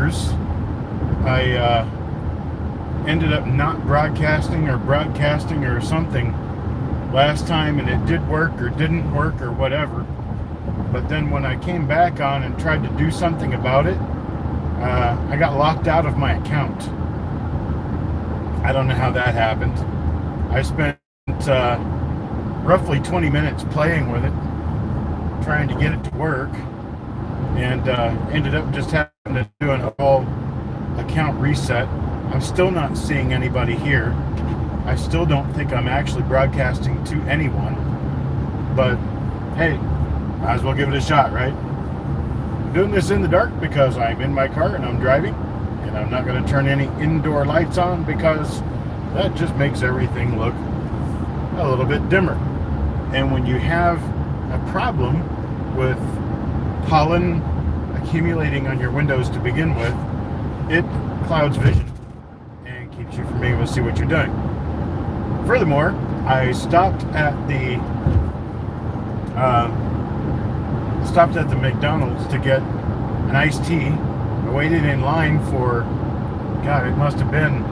years, I ended up not broadcasting or something last time, and it did work or didn't work or whatever. But then when I came back on and tried to do something about it, I got locked out of my account. I don't know how that happened. I spent roughly 20 minutes playing with it, trying to get it to work, and ended up just having to do an all account reset. I'm still not seeing anybody here. I still don't think I'm actually broadcasting to anyone. But hey, might as well give it a shot, right? I'm doing this in the dark because I'm in my car and I'm driving, and I'm not going to turn any indoor lights on because that just makes everything look a little bit dimmer. And when you have a problem with pollen accumulating on your windows to begin with, it clouds vision and keeps you from being able to see what you're doing. Furthermore, I stopped at the McDonald's to get an iced tea. I waited in line for, God, it must have been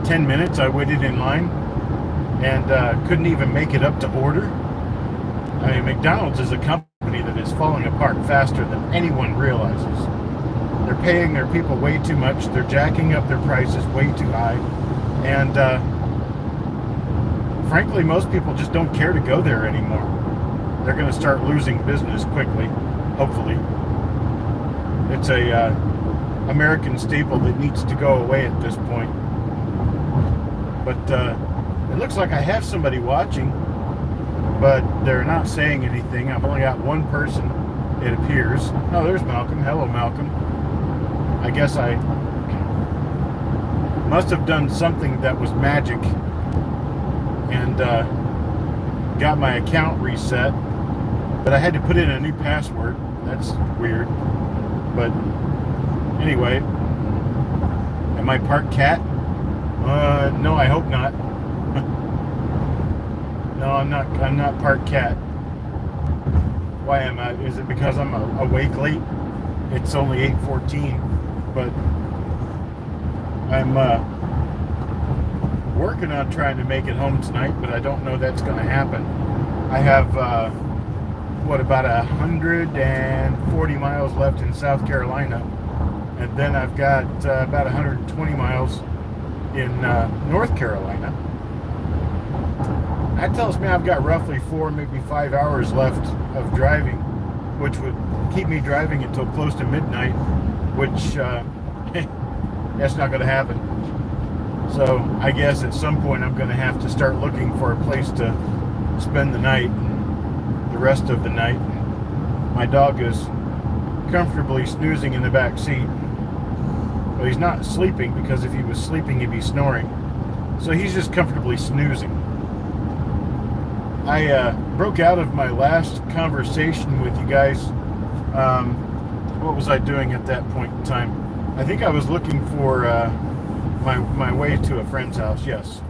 10 minutes. I waited in line and couldn't even make it up to order. I mean, McDonald's is a company that is falling apart faster than anyone realizes. They're paying their people way too much. They're jacking up their prices way too high. And frankly, most people just don't care to go there anymore. They're going to start losing business quickly, hopefully. It's a American staple that needs to go away at this point. But it looks like I have somebody watching, but they're not saying anything. I've only got one person, it appears. Oh, there's Malcolm. Hello, Malcolm. I guess I must have done something that was magic and got my account reset, but I had to put in a new password. That's weird. But anyway, am I part cat? No, I hope not. No, I'm not part cat. Why am I? Is it because I'm awake late? It's only 8:14, but I'm working on trying to make it home tonight, but I don't know that's going to happen. I have about 140 miles left in South Carolina, and then I've got about 120 miles in North Carolina. That tells me I've got roughly 4, maybe 5 hours left of driving, which would keep me driving until close to midnight, which that's not going to happen. So I guess at some point I'm going to have to start looking for a place to spend the night, the rest of the night. My dog is comfortably snoozing in the back seat. Well, he's not sleeping, because if he was sleeping he'd be snoring. So he's just comfortably snoozing. I broke out of my last conversation with you guys. What was I doing at that point in time? I think I was looking for my way to a friend's house. Yes,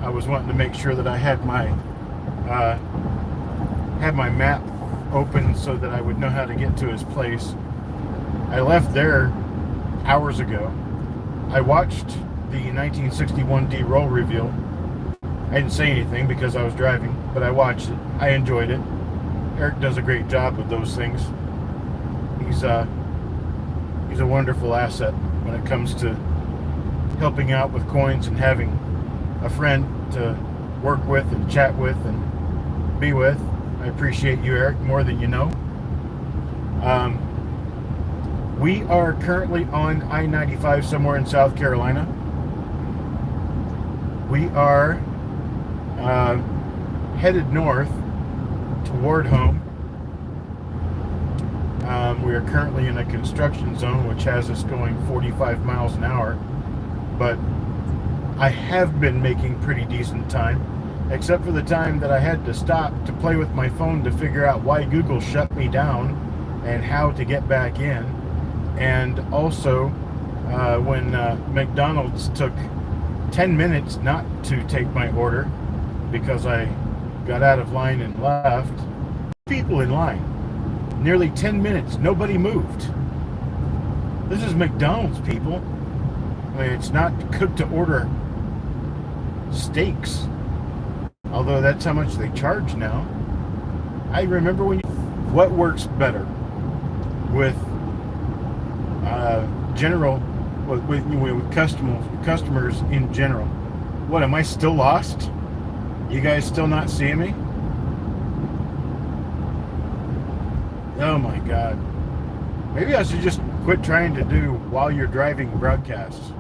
I was wanting to make sure that I had my map open so that I would know how to get to his place. I left there hours ago. I watched the 1961 D-roll reveal. I didn't say anything because I was driving, but I watched it. I enjoyed it. Eric does a great job with those things. He's a wonderful asset when it comes to helping out with coins and having a friend to work with and chat with and be with. I appreciate you, Eric, more than you know. We are currently on I-95 somewhere in South Carolina. We are headed north toward home. We are currently in a construction zone which has us going 45 miles an hour, but I have been making pretty decent time, except for the time that I had to stop to play with my phone to figure out why Google shut me down and how to get back in. And also when McDonald's took 10 minutes not to take my order because I got out of line and left. People in line. Nearly 10 minutes. Nobody moved. This is McDonald's, people. I mean, it's not cooked to order steaks, although that's how much they charge now. I remember what works better with general with customers in general. What, am I still lost? You guys still not seeing me? Oh my God. Maybe I should just quit trying to do while you're driving broadcasts.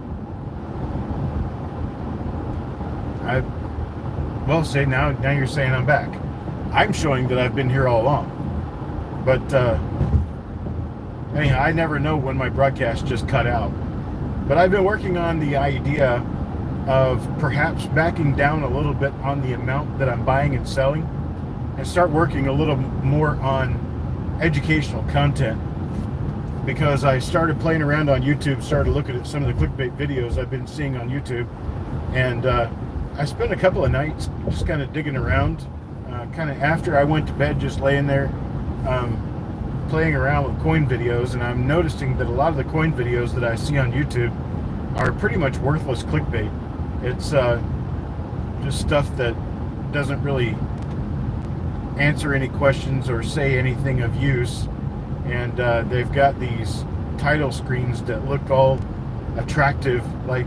Say now you're saying I'm back. I'm showing that I've been here all along. But anyhow, I never know when my broadcast just cut out. But I've been working on the idea of perhaps backing down a little bit on the amount that I'm buying and selling, and start working a little more on educational content, because I started playing around on YouTube, started looking at some of the clickbait videos I've been seeing on YouTube, and I spent a couple of nights just kind of digging around, kind of after I went to bed, just laying there playing around with coin videos, and I'm noticing that a lot of the coin videos that I see on YouTube are pretty much worthless clickbait. It's just stuff that doesn't really answer any questions or say anything of use, and they've got these title screens that look all attractive, like,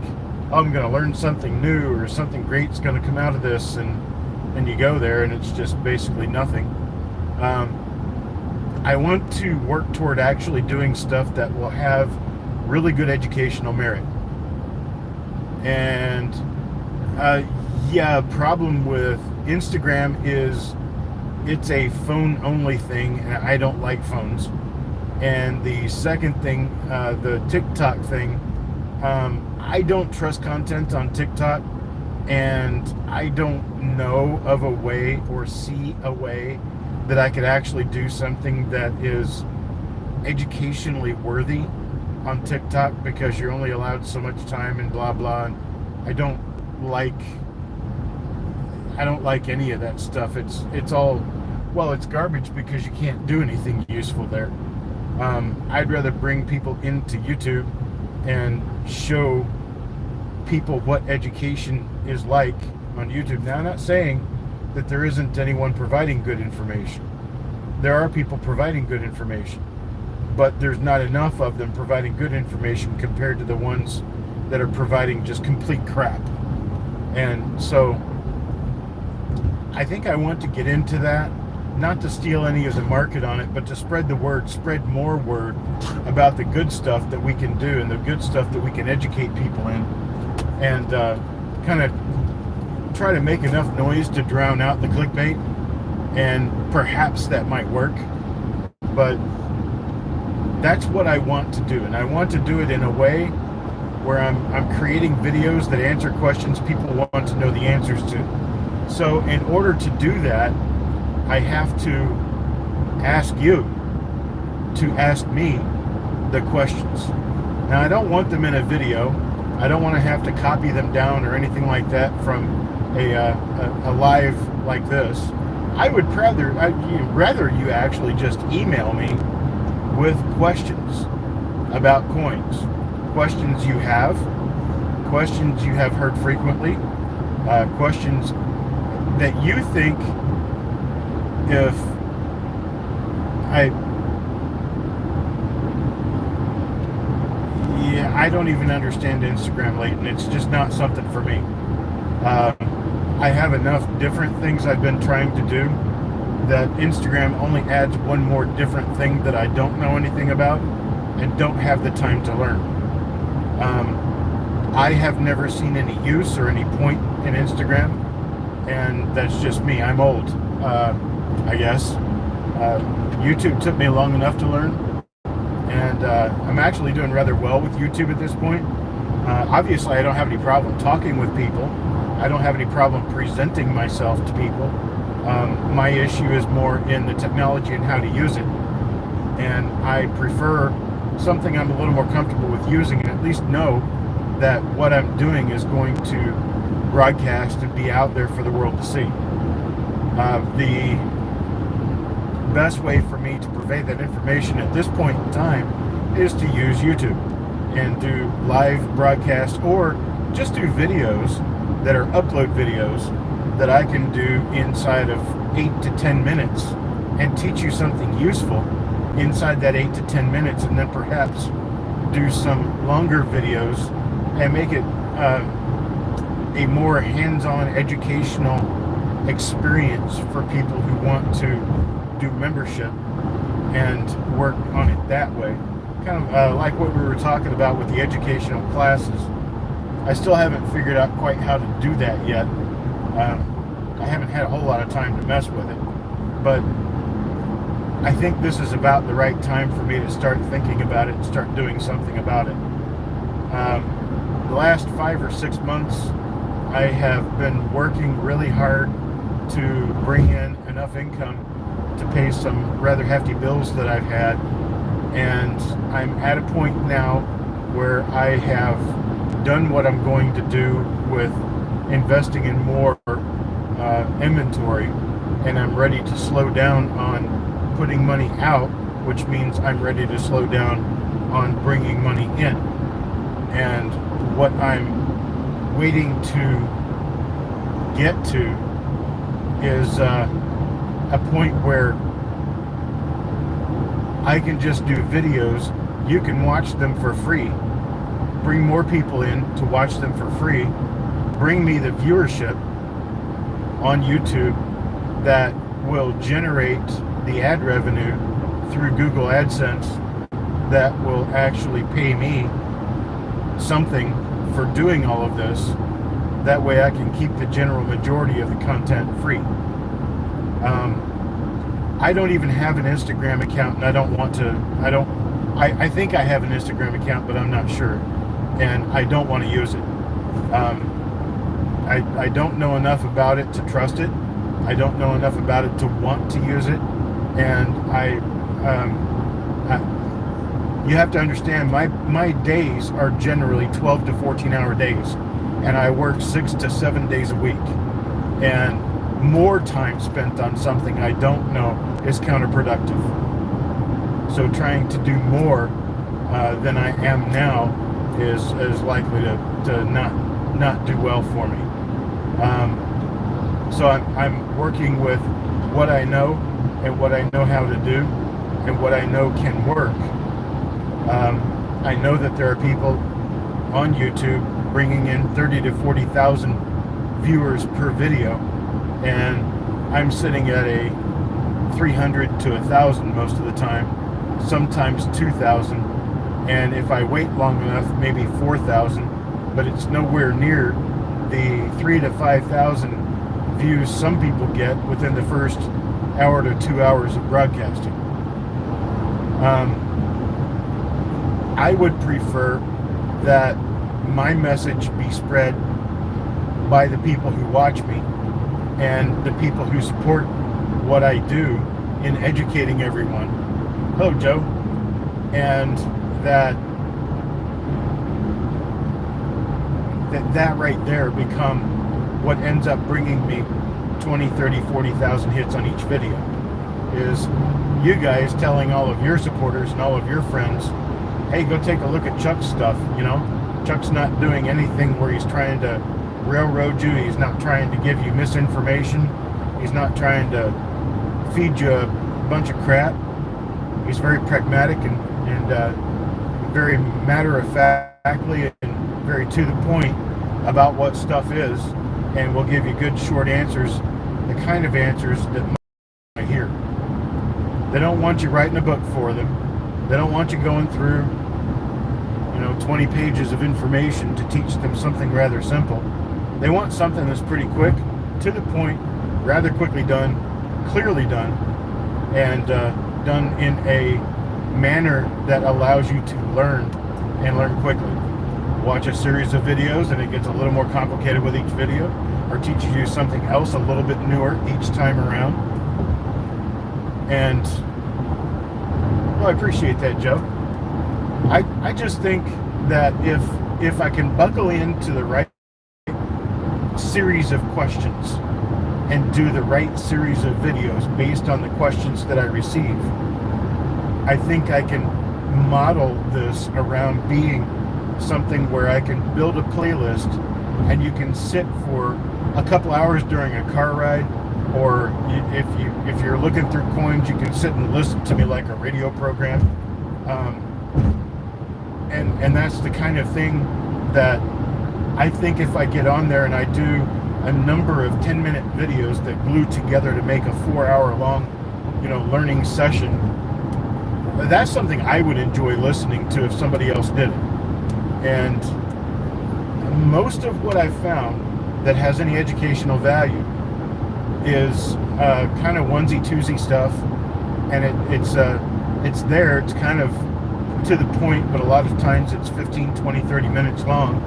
oh, I'm going to learn something new or something great's going to come out of this, and you go there and it's just basically nothing. I want to work toward actually doing stuff that will have really good educational merit. And problem with Instagram is it's a phone only thing, and I don't like phones. And the second thing, the TikTok thing, I don't trust content on TikTok, and I don't know of a way or see a way that I could actually do something that is educationally worthy on TikTok, because you're only allowed so much time and blah blah, and I don't like any of that stuff. It's all, well, it's garbage because you can't do anything useful there. I'd rather bring people into YouTube and show people what education is like on YouTube. Now, I'm not saying that there isn't anyone providing good information. There are people providing good information, but there's not enough of them providing good information compared to the ones that are providing just complete crap. And so I think I want to get into that, not to steal any of the market on it, but to spread the word, spread more word about the good stuff that we can do and the good stuff that we can educate people in, and kind of try to make enough noise to drown out the clickbait, and perhaps that might work. But that's what I want to do, and I want to do it in a way where I'm creating videos that answer questions people want to know the answers to. So in order to do that, I have to ask you to ask me the questions. Now, I don't want them in a video. I don't want to have to copy them down or anything like that from a live like this. I would rather you actually just email me with questions about coins, questions you have heard frequently, questions that you think, if I don't even understand Instagram, Leighton. It's just not something for me. I have enough different things I've been trying to do that Instagram only adds one more different thing that I don't know anything about and don't have the time to learn. I have never seen any use or any point in Instagram, and that's just me. I'm old, I guess. YouTube took me long enough to learn, and I'm actually doing rather well with YouTube at this point. Obviously, I don't have any problem talking with people. I don't have any problem presenting myself to people. My issue is more in the technology and how to use it. And I prefer something I'm a little more comfortable with using, and at least know that what I'm doing is going to broadcast and be out there for the world to see. The best way for me to purvey that information at this point in time is to use YouTube. and do live broadcasts, or just do videos that are upload videos that I can do inside of 8 to 10 minutes and teach you something useful inside that 8 to 10 minutes, and then perhaps do some longer videos and make it a more hands-on educational experience for people who want to do membership and work on it that way. Kind of like what we were talking about with the educational classes. I still haven't figured out quite how to do that yet. I haven't had a whole lot of time to mess with it, but I think this is about the right time for me to start thinking about it and start doing something about it. The last 5 or 6 months, I have been working really hard to bring in enough income to pay some rather hefty bills that I've had, and I'm at a point now where I have done what I'm going to do with investing in more inventory, and I'm ready to slow down on putting money out, which means I'm ready to slow down on bringing money in. And what I'm waiting to get to is a point where I can just do videos. You can watch them for free. Bring more people in to watch them for free. Bring me the viewership on YouTube that will generate the ad revenue through Google AdSense that will actually pay me something for doing all of this. That way I can keep the general majority of the content free. I don't even have an Instagram account, and I don't want to. I think I have an Instagram account, but I'm not sure, and I don't want to use it. I don't know enough about it to trust it. I don't know enough about it to want to use it, and you have to understand, my days are generally 12 to 14 hour days, and I work 6 to 7 days a week, and more time spent on something I don't know is counterproductive. So trying to do more than I am now is likely to not do well for me. So I'm working with what I know and what I know how to do and what I know can work. I know that there are people on YouTube bringing in 30 to 40,000 viewers per video, and I'm sitting at a 300 to 1,000 most of the time, sometimes 2,000, and if I wait long enough, maybe 4,000, but it's nowhere near the 3 to 5,000 views some people get within the first hour to 2 hours of broadcasting. I would prefer that my message be spread by the people who watch me and the people who support what I do in educating everyone. Hello, Joe. And that right there become what ends up bringing me 20, 30, 40,000 hits on each video, is you guys telling all of your supporters and all of your friends, hey, go take a look at Chuck's stuff. You know, Chuck's not doing anything where he's trying to railroad you. He's not trying to give you misinformation. He's not trying to feed you a bunch of crap. He's very pragmatic and very matter-of-factly and very to the point about what stuff is, and will give you good short answers, the kind of answers that I hear. They don't want you writing a book for them. They don't want you going through 20 pages of information to teach them something rather simple. They want something that's pretty quick, to the point, rather quickly done, clearly done, and done in a manner that allows you to learn and learn quickly. Watch a series of videos and it gets a little more complicated with each video, or teaches you something else a little bit newer each time around. And well, I appreciate that, Joe. I just think that if I can buckle into the right series of questions and do the right series of videos based on the questions that I receive, I think I can model this around being something where I can build a playlist and you can sit for a couple hours during a car ride, or if you're looking through coins, you can sit and listen to me like a radio program. And that's the kind of thing that I think if I get on there and I do a number of 10-minute videos that glue together to make a 4-hour long, learning session, that's something I would enjoy listening to if somebody else did it. And most of what I've found that has any educational value is kind of onesie-twosie stuff, and it's there. It's kind of to the point, but a lot of times it's 15, 20, 30 minutes long.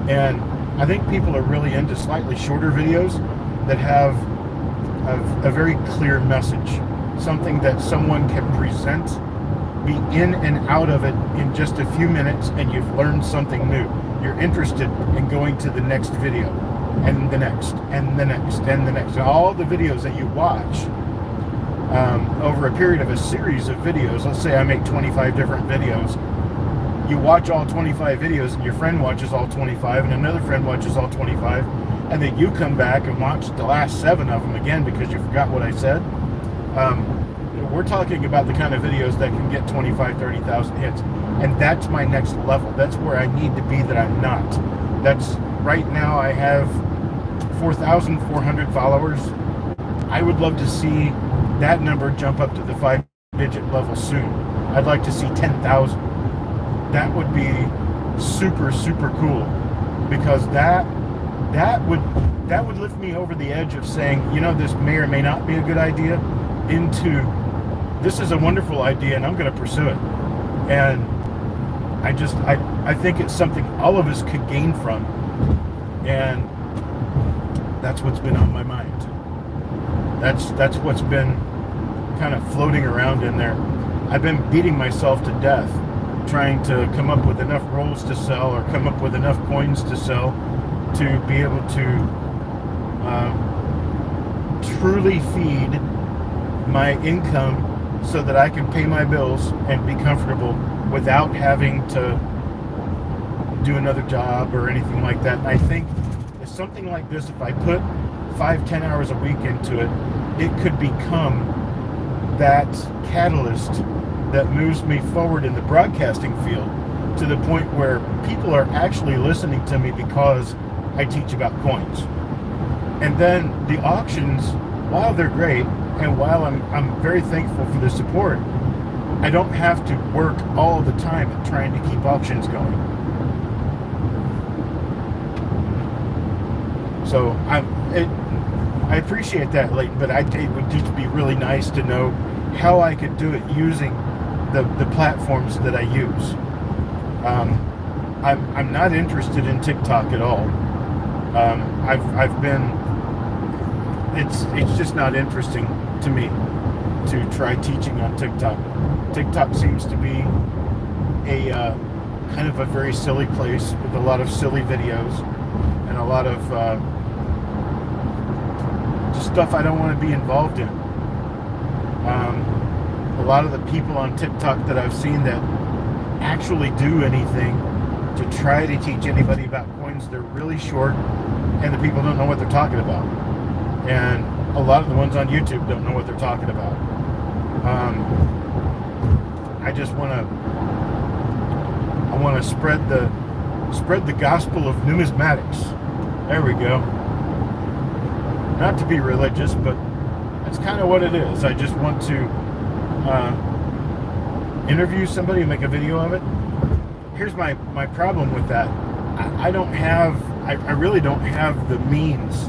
And I think people are really into slightly shorter videos that have a very clear message, something that someone can present, be in and out of it in just a few minutes, and you've learned something new. You're interested in going to the next video, and the next, and the next, and the next. And all the videos that you watch over a period of a series of videos, let's say I make 25 different videos, you watch all 25 videos, and your friend watches all 25, and another friend watches all 25, and then you come back and watch the last 7 of them again because you forgot what I said. We're talking about the kind of videos that can get 25, 30,000 hits, and that's my next level. That's where I need to be that I'm not. That's right now I have 4,400 followers. I would love to see that number jump up to the 5-digit level soon. I'd like to see 10,000. That would be super, super cool, because that would lift me over the edge of saying, this may or may not be a good idea, into this is a wonderful idea and I'm going to pursue it. And I think it's something all of us could gain from, and that's what's been on my mind. That's what's been kind of floating around in there. I've been beating myself to death trying to come up with enough rolls to sell, or come up with enough coins to sell, to be able to truly feed my income so that I can pay my bills and be comfortable without having to do another job or anything like that. And I think it's something like this, if I put 5-10 hours a week into it, it could become that catalyst that moves me forward in the broadcasting field, to the point where people are actually listening to me because I teach about coins. And then the auctions, while they're great, and while I'm very thankful for the support, I don't have to work all the time at trying to keep auctions going. So I appreciate that, Leighton, but it would just be really nice to know how I could do it using the platforms that I use. I'm not interested in TikTok at all. I've been. It's just not interesting to me to try teaching on TikTok. TikTok seems to be a kind of a very silly place with a lot of silly videos and a lot of just stuff I don't want to be involved in. A lot of the people on TikTok that I've seen that actually do anything to try to teach anybody about coins, they're really short, and the people don't know what they're talking about. And a lot of the ones on YouTube don't know what they're talking about. I just want to spread the gospel of numismatics. There we go. Not to be religious, but that's kind of what it is. I just want to interview somebody and make a video of it. Here's my problem with that. I really don't have the means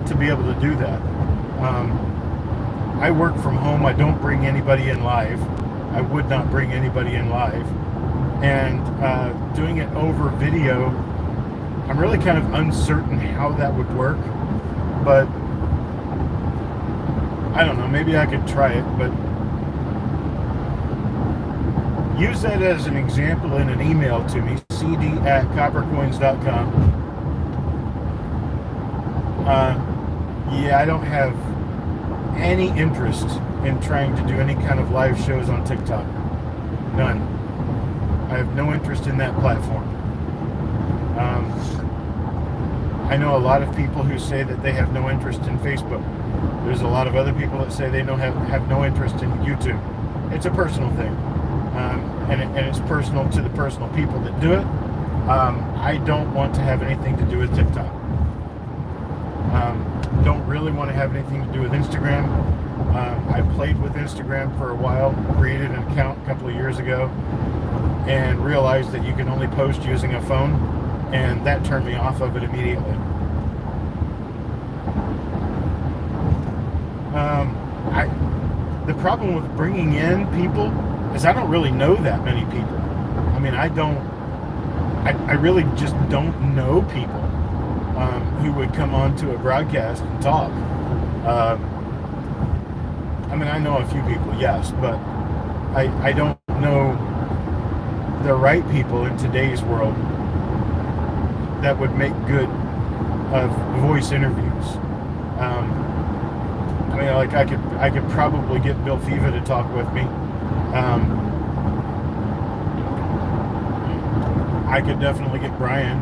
to be able to do that. I work from home. I don't bring anybody in live. I would not bring anybody in live. And doing it over video, I'm really kind of uncertain how that would work. But I don't know, maybe I could try it, but use that as an example in an email to me, cd@coppercoins.com. Yeah, I don't have any interest in trying to do any kind of live shows on TikTok. None. I have no interest in that platform. I know a lot of people who say that they have no interest in Facebook. There's a lot of other people that say they have no interest in YouTube. It's a personal thing, and it's personal to the personal people that do it. I don't want to have anything to do with TikTok. Don't really want to have anything to do with Instagram. I played with Instagram for a while, created an account a couple of years ago, and realized that you can only post using a phone, and that turned me off of it immediately. The problem with bringing in people is I don't really know that many people. I mean, I really just don't know people who would come on to a broadcast and talk. I mean, I know a few people, yes, but I don't know the right people in today's world that would make good voice interviews. I mean, like I could probably get Bill Fiva to talk with me. I could definitely get Brian.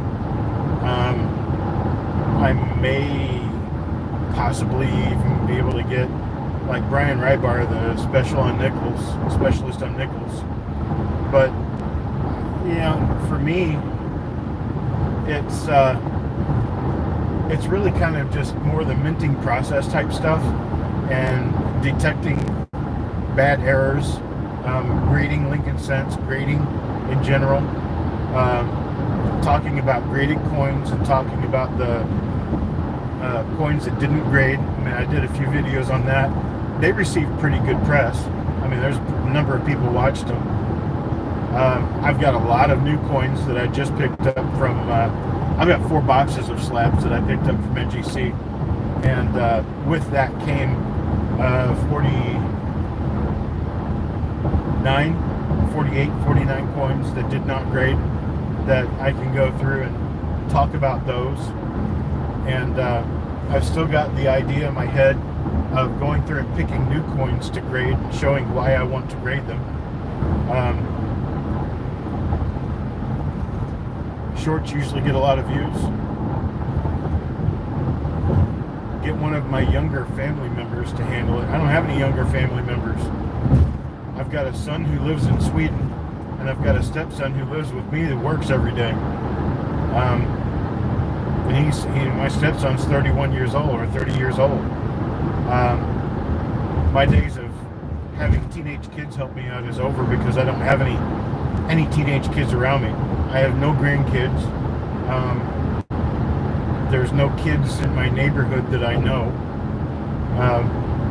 I may possibly even be able to get like Brian Rybar, the specialist on Nichols. But for me, it's really kind of just more the minting process type stuff and detecting bad errors, grading Lincoln Cents, grading in general, talking about graded coins and talking about the coins that didn't grade. I mean, I did a few videos on that. They received pretty good press. I mean, there's a number of people watched them. I've got a lot of new coins that I just picked up from, I've got 4 boxes of slabs that I picked up from NGC. And with that came 49 coins that did not grade, that I can go through and talk about those. And I've still got the idea in my head of going through and picking new coins to grade, showing why I want to grade them. Shorts usually get a lot of views. Get one of my younger family members to handle it. I don't have any younger family members. I've got a son who lives in Sweden, and I've got a stepson who lives with me that works every day. And my stepson's 31 years old or 30 years old. My days of having teenage kids help me out is over because I don't have any teenage kids around me. I have no grandkids. There's no kids in my neighborhood that I know.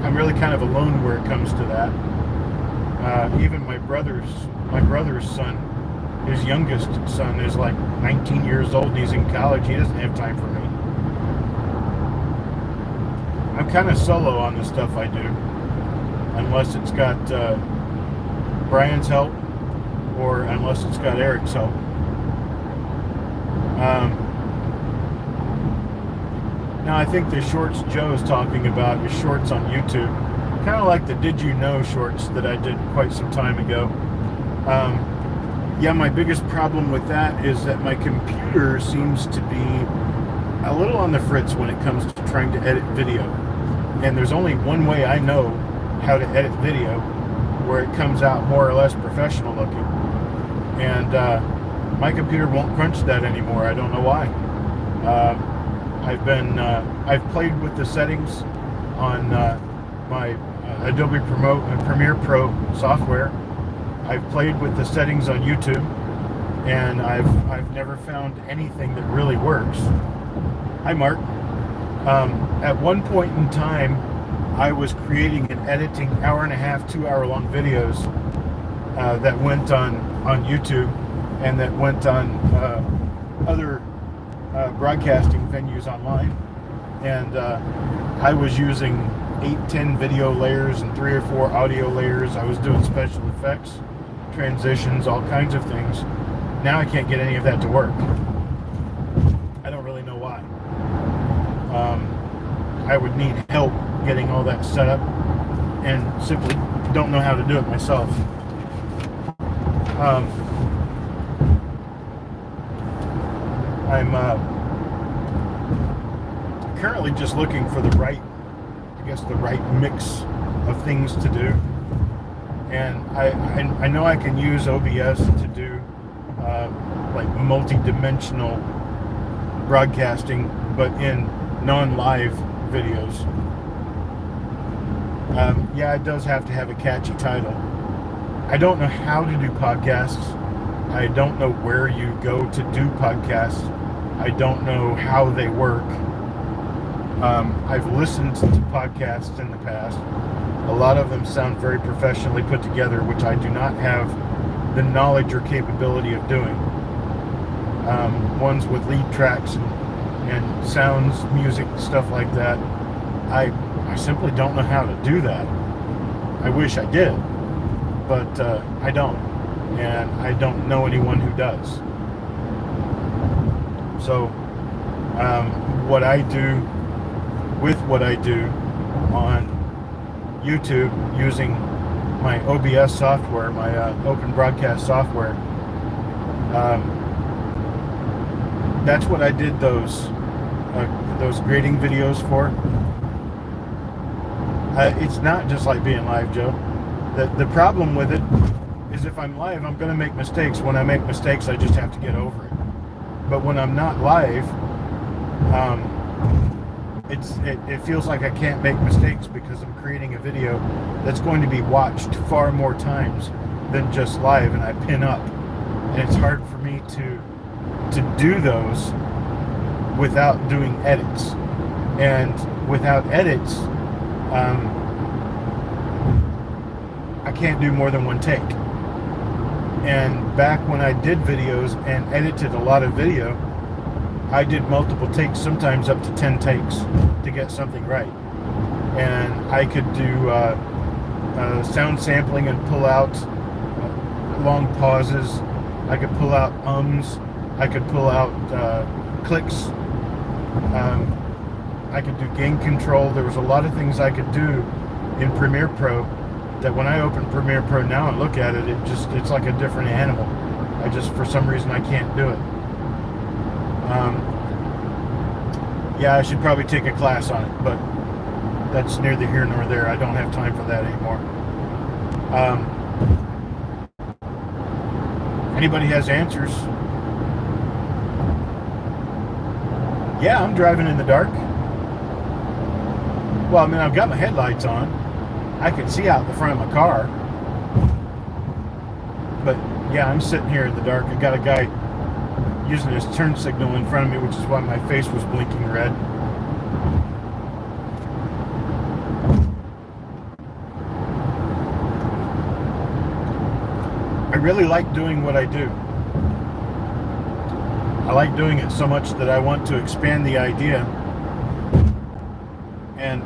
I'm really kind of alone where it comes to that. Even my brother's son, his youngest son, is like 19 years old and he's in college. He doesn't have time for me. I'm kind of solo on the stuff I do, unless it's got Brian's help or unless it's got Eric's help. Now I think the shorts Joe's talking about is shorts on YouTube, kind of like the Did You Know shorts that I did quite some time ago. Yeah, my biggest problem with that is that my computer seems to be a little on the fritz when it comes to trying to edit video. And there's only one way I know how to edit video where it comes out more or less professional looking. And my computer won't crunch that anymore. I don't know why. I've played with the settings on my Adobe Premiere Pro software. I've played with the settings on YouTube, and I've never found anything that really works. Hi, Mark. At one point in time, I was creating and editing 1.5-hour, 2-hour-long videos that went on YouTube and that went on other broadcasting venues online. And I was using 8-10 video layers and 3 or 4 audio layers. I was doing special effects, transitions, all kinds of things. Now I can't get any of that to work. I don't really know why. I would need help getting all that set up and simply don't know how to do it myself. currently just looking for the right mix of things to do. And I know I can use OBS to do like multi-dimensional broadcasting, but in non-live videos. Yeah, it does have to have a catchy title. I don't know how to do podcasts. I don't know where you go to do podcasts. I don't know how they work. I've listened to podcasts in the past. A lot of them sound very professionally put together, which I do not have the knowledge or capability of doing. Ones with lead tracks and sounds, music, stuff like that. I simply don't know how to do that. I wish I did, but I don't. And I don't know anyone who does. So, what I do on YouTube using my OBS software, my open broadcast software, that's what I did those grading videos for. It's not just like being live, Joe. The problem with it is if I'm live, I'm going to make mistakes. When I make mistakes, I just have to get over it. But when I'm not live, it feels like I can't make mistakes because I'm creating a video that's going to be watched far more times than just live, and I pin up. And it's hard for me to do those without doing edits. And without edits, I can't do more than one take. And back when I did videos and edited a lot of video, I did multiple takes, sometimes up to 10 takes to get something right. And I could do sound sampling and pull out long pauses. I could pull out ums. I could pull out clicks. I could do gain control. There was a lot of things I could do in Premiere Pro that when I open Premiere Pro now and look at it, it's like a different animal. For some reason, I can't do it. Yeah, I should probably take a class on it, but that's neither here nor there. I don't have time for that anymore. Anybody has answers? Yeah, I'm driving in the dark. Well, I mean, I've got my headlights on. I can see out the front of my car. But yeah, I'm sitting here in the dark. I got a guy using his turn signal in front of me, which is why my face was blinking red. I really like doing what I do. I like doing it so much that I want to expand the idea and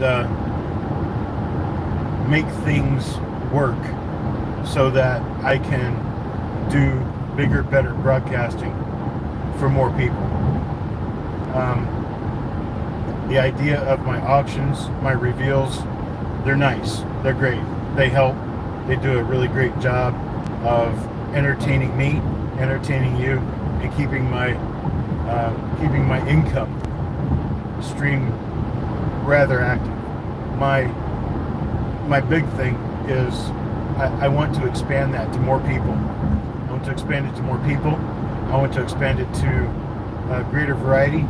make things work so that I can do bigger, better broadcasting for more people. The idea of my auctions, my reveals, they're nice. They're great. They help. They do a really great job of entertaining me, entertaining you, and keeping my income stream rather active. My big thing is I want to expand that to more people. I want to expand it to more people. I want to expand it to a greater variety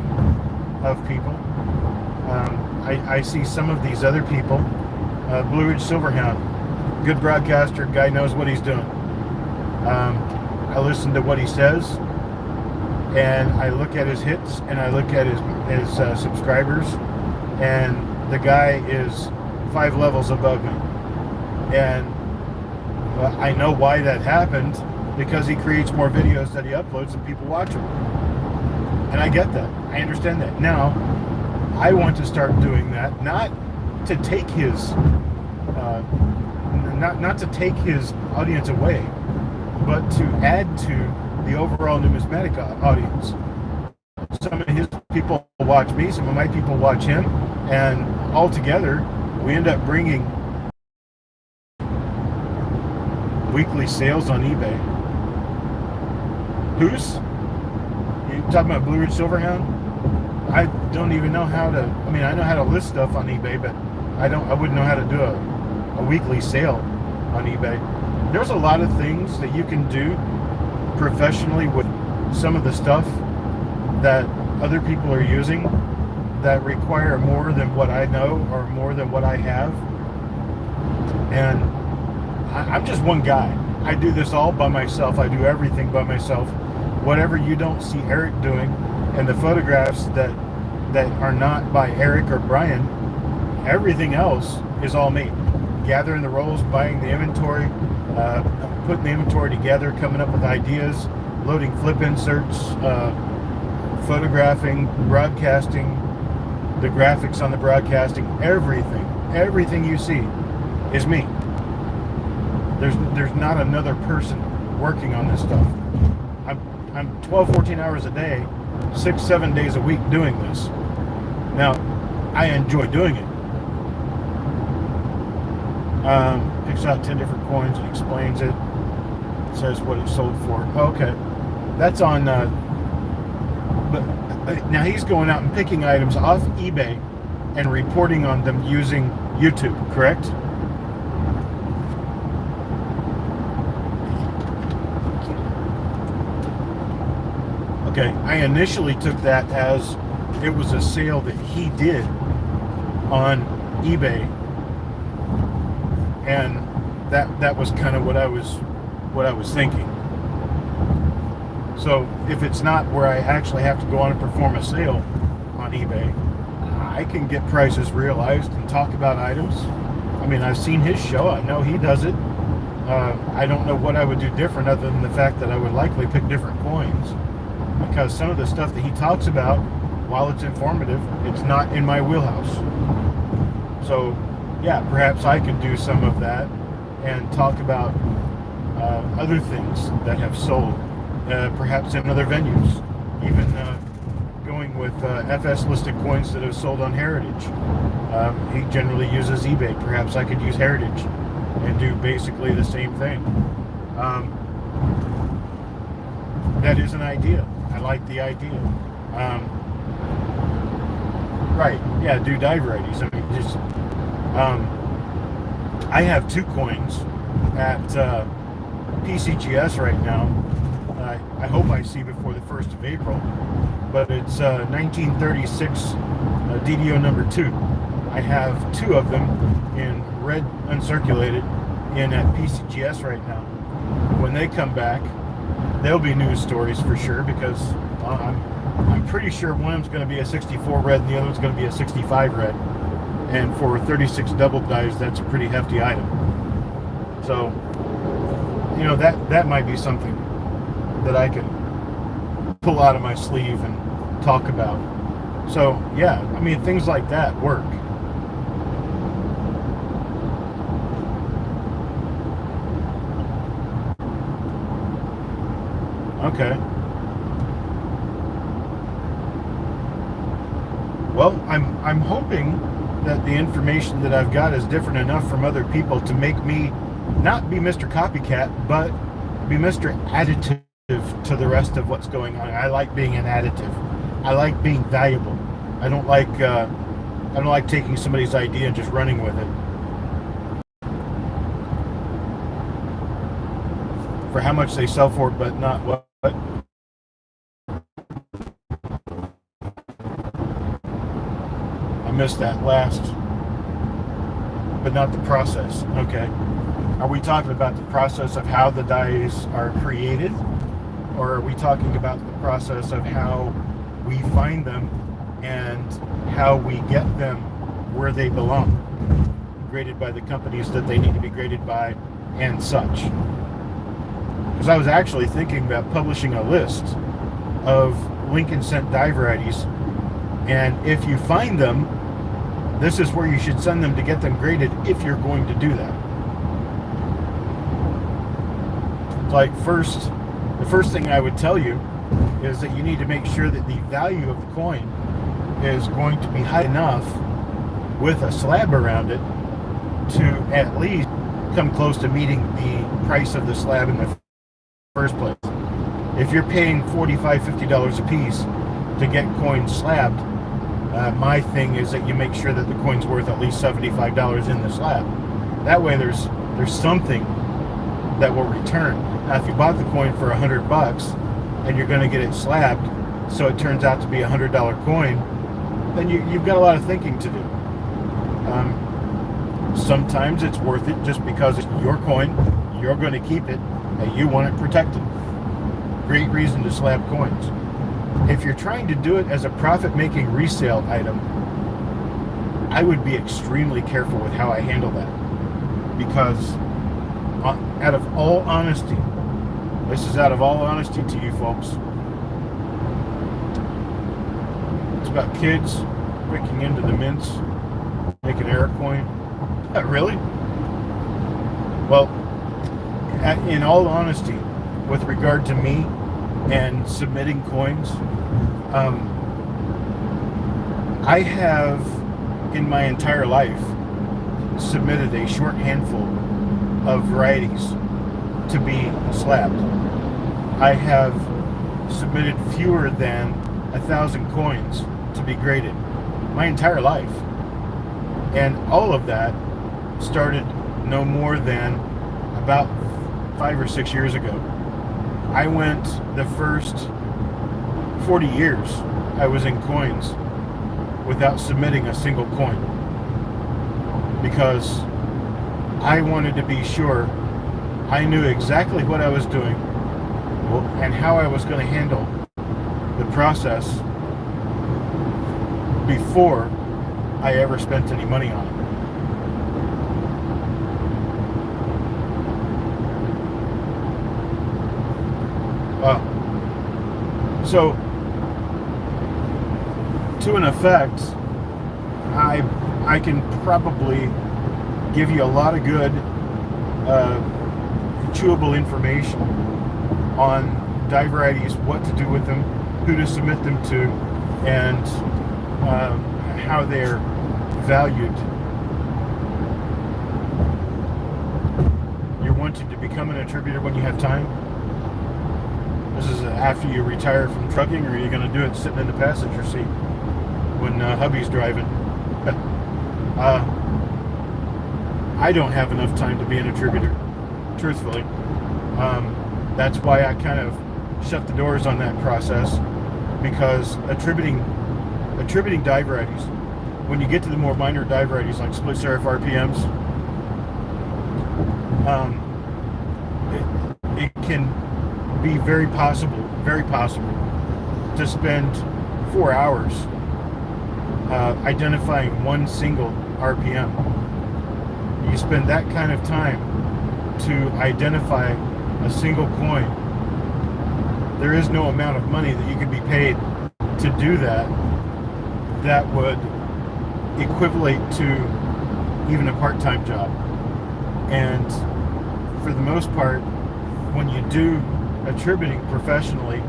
of people. I see some of these other people. Blue Ridge Silverhound, good broadcaster, guy knows what he's doing. I listen to what he says, and I look at his hits, and I look at his subscribers, and the guy is 5 levels above me. And I know why that happened, because he creates more videos that he uploads and people watch them. And I get that. I understand that. Now, I want to start doing that, not to take his not to take his audience away, but to add to the overall numismatic audience. Some of his people watch me, some of my people watch him, and all together we end up bringing weekly sales on eBay. Who's? You talking about Blue Ridge Silverhound? I don't even know how to. I mean, I know how to list stuff on eBay, but I wouldn't know how to do a weekly sale on eBay. There's a lot of things that you can do professionally with some of the stuff that other people are using that require more than what I know or more than what I have. And I'm just one guy. I do this all by myself. I do everything by myself. Whatever you don't see Eric doing, and the photographs that are not by Eric or Brian, everything else is all me. Gathering the rolls, buying the inventory, putting the inventory together, coming up with ideas, loading flip inserts, photographing, broadcasting, the graphics on the broadcasting, everything you see is me. There's not another person working on this stuff. I'm 12, 14 hours a day, 6, 7 days a week doing this. Now, I enjoy doing it. Picks out 10 different coins and explains it. Says what it sold for. Okay, that's on. But now he's going out and picking items off eBay and reporting on them using YouTube. Correct? Okay. I initially took that as it was a sale that he did on eBay, and that was kind of what I was thinking. So if it's not where I actually have to go on and perform a sale on eBay, I can get prices realized and talk about items. I mean, I've seen his show. I know he does it. I don't know what I would do different other than the fact that I would likely pick different coins, because some of the stuff that he talks about, while it's informative, it's not in my wheelhouse. So yeah, perhaps I could do some of that and talk about other things that have sold, perhaps in other venues, even going with FS listed coins that have sold on Heritage. He generally uses eBay. Perhaps I could use Heritage and do basically the same thing. That is an idea. I like the idea. Right, yeah, do die varieties. I mean, just I have 2 coins at PCGS right now. I hope I see before the 1st of April, but it's 1936 DDO number 2. I have 2 of them in red uncirculated in at PCGS right now. When they come back, there'll be news stories for sure, because I'm pretty sure one of them's going to be a 64 red and the other one's going to be a 65 red. And for 36 double dies, that's a pretty hefty item. So, you know, that might be something that I can pull out of my sleeve and talk about. So, yeah, I mean, things like that work. Okay. Well, I'm hoping that the information that I've got is different enough from other people to make me not be Mr. Copycat, but be Mr. Additive to the rest of what's going on. I like being an additive. I like being valuable. I don't like taking somebody's idea and just running with it. For how much they sell for, but not what. I missed that last, but not the process. Okay. Are we talking about the process of how the dies are created? Or are we talking about the process of how we find them and how we get them where they belong, graded by the companies that they need to be graded by and such? Because I was actually thinking about publishing a list of Lincoln Cent die varieties, and if you find them, this is where you should send them to get them graded if you're going to do that. Like the first thing I would tell you is that you need to make sure that the value of the coin is going to be high enough with a slab around it to at least come close to meeting the price of the slab in the first place. If you're paying $45, $50 a piece to get coins slabbed, My thing is that you make sure that the coin's worth at least $75 in the slab. That way there's something that will return. Now, if you bought the coin for $100 and you're going to get it slabbed, so it turns out to be a $100 coin, then you've got a lot of thinking to do. Sometimes it's worth it just because it's your coin, you're going to keep it, and you want it protected. Great reason to slab coins. If you're trying to do it as a profit-making resale item, I would be extremely careful with how I handle that. Because out of all honesty, this is out of all honesty to you folks, it's about kids breaking into the mints, making error coin. Really? Well, in all honesty, with regard to me and submitting coins, I have in my entire life submitted a short handful of varieties to be slabbed. I have submitted fewer than 1,000 coins to be graded my entire life, and all of that started no more than about 5 or 6 years ago. I went the first 40 years I was in coins without submitting a single coin, because I wanted to be sure I knew exactly what I was doing and how I was going to handle the process before I ever spent any money on it. So, to an effect, I can probably give you a lot of good chewable information on dye varieties, what to do with them, who to submit them to, and how they're valued. You're wanting to become an attributor when you have time? This is after you retire from trucking, or are you going to do it sitting in the passenger seat when hubby's driving? I don't have enough time to be an attributor, truthfully. That's why I kind of shut the doors on that process, because attributing dye varieties, when you get to the more minor dye varieties like split serif RPMs, it can be very possible to spend 4 hours identifying one single RPM. You spend that kind of time to identify a single coin. There is no amount of money that you could be paid to do that would equivalent to even a part-time job. And for the most part, when you do attributing professionally,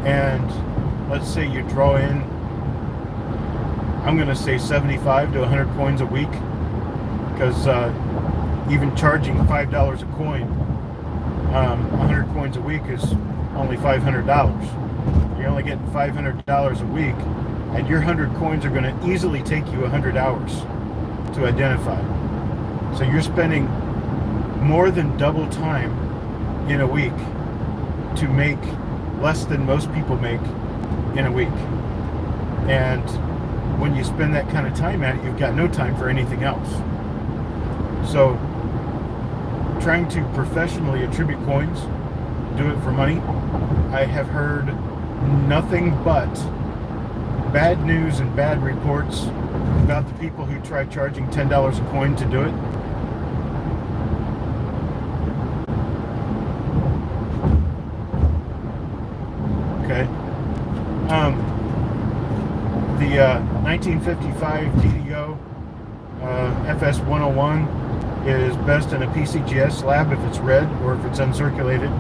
and let's say you draw in, I'm going to say 75 to 100 coins a week, because even charging $5 a coin, 100 coins a week is only $500. You're only getting $500 a week, and your 100 coins are going to easily take you 100 hours to identify. So you're spending more than double time in a week to make less than most people make in a week. And when you spend that kind of time at it, you've got no time for anything else. So trying to professionally attribute coins, do it for money, I have heard nothing but bad news and bad reports about the people who try charging $10 a coin to do it. Okay. The 1955 DDO FS101 is best in a PCGS slab if it's red or if it's uncirculated.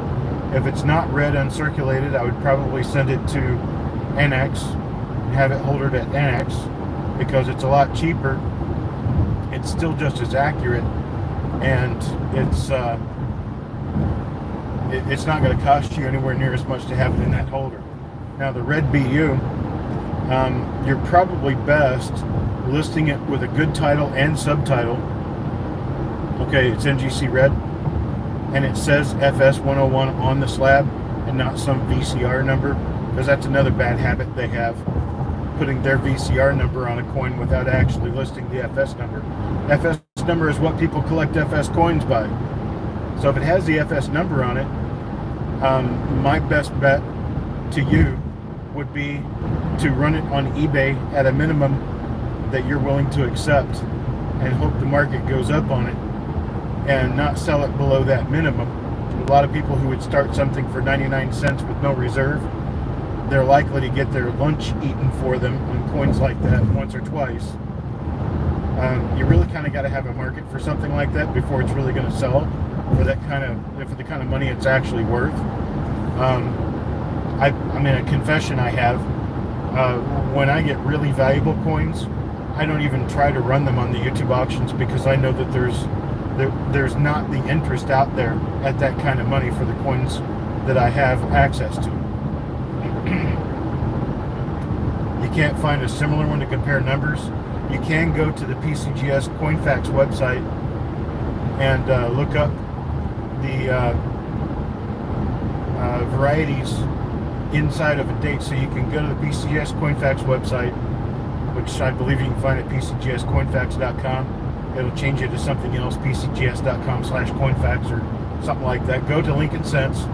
If it's not red uncirculated, I would probably send it to NX and have it holdered at NX, because it's a lot cheaper. It's still just as accurate, and it's not going to cost you anywhere near as much to have it in that holder. Now the red BU, You're probably best listing it with a good title and subtitle. Okay, it's NGC red, and it says FS 101 on the slab and not some VCR number, because that's another bad habit they have, putting their VCR number on a coin without actually listing the FS number. FS number is what people collect FS coins by. So if it has the FS number on it, my best bet to you would be to run it on eBay at a minimum that you're willing to accept, and hope the market goes up on it, and not sell it below that minimum. A lot of people who would start something for 99 cents with no reserve, they're likely to get their lunch eaten for them on coins like that once or twice. You really kind of got to have a market for something like that before it's really going to sell for the kind of money it's actually worth. I mean, a confession I have, when I get really valuable coins, I don't even try to run them on the YouTube auctions, because I know that there's not the interest out there at that kind of money for the coins that I have access to. You can't find a similar one to compare numbers. You can go to the PCGS Coinfax website and look up the varieties inside of a date. So you can go to the PCGS Coinfax website, which I believe you can find at pcgscoinfax.com. It'll change it to something else, pcgs.com/coinfax or something like that. Go to Lincoln Cents,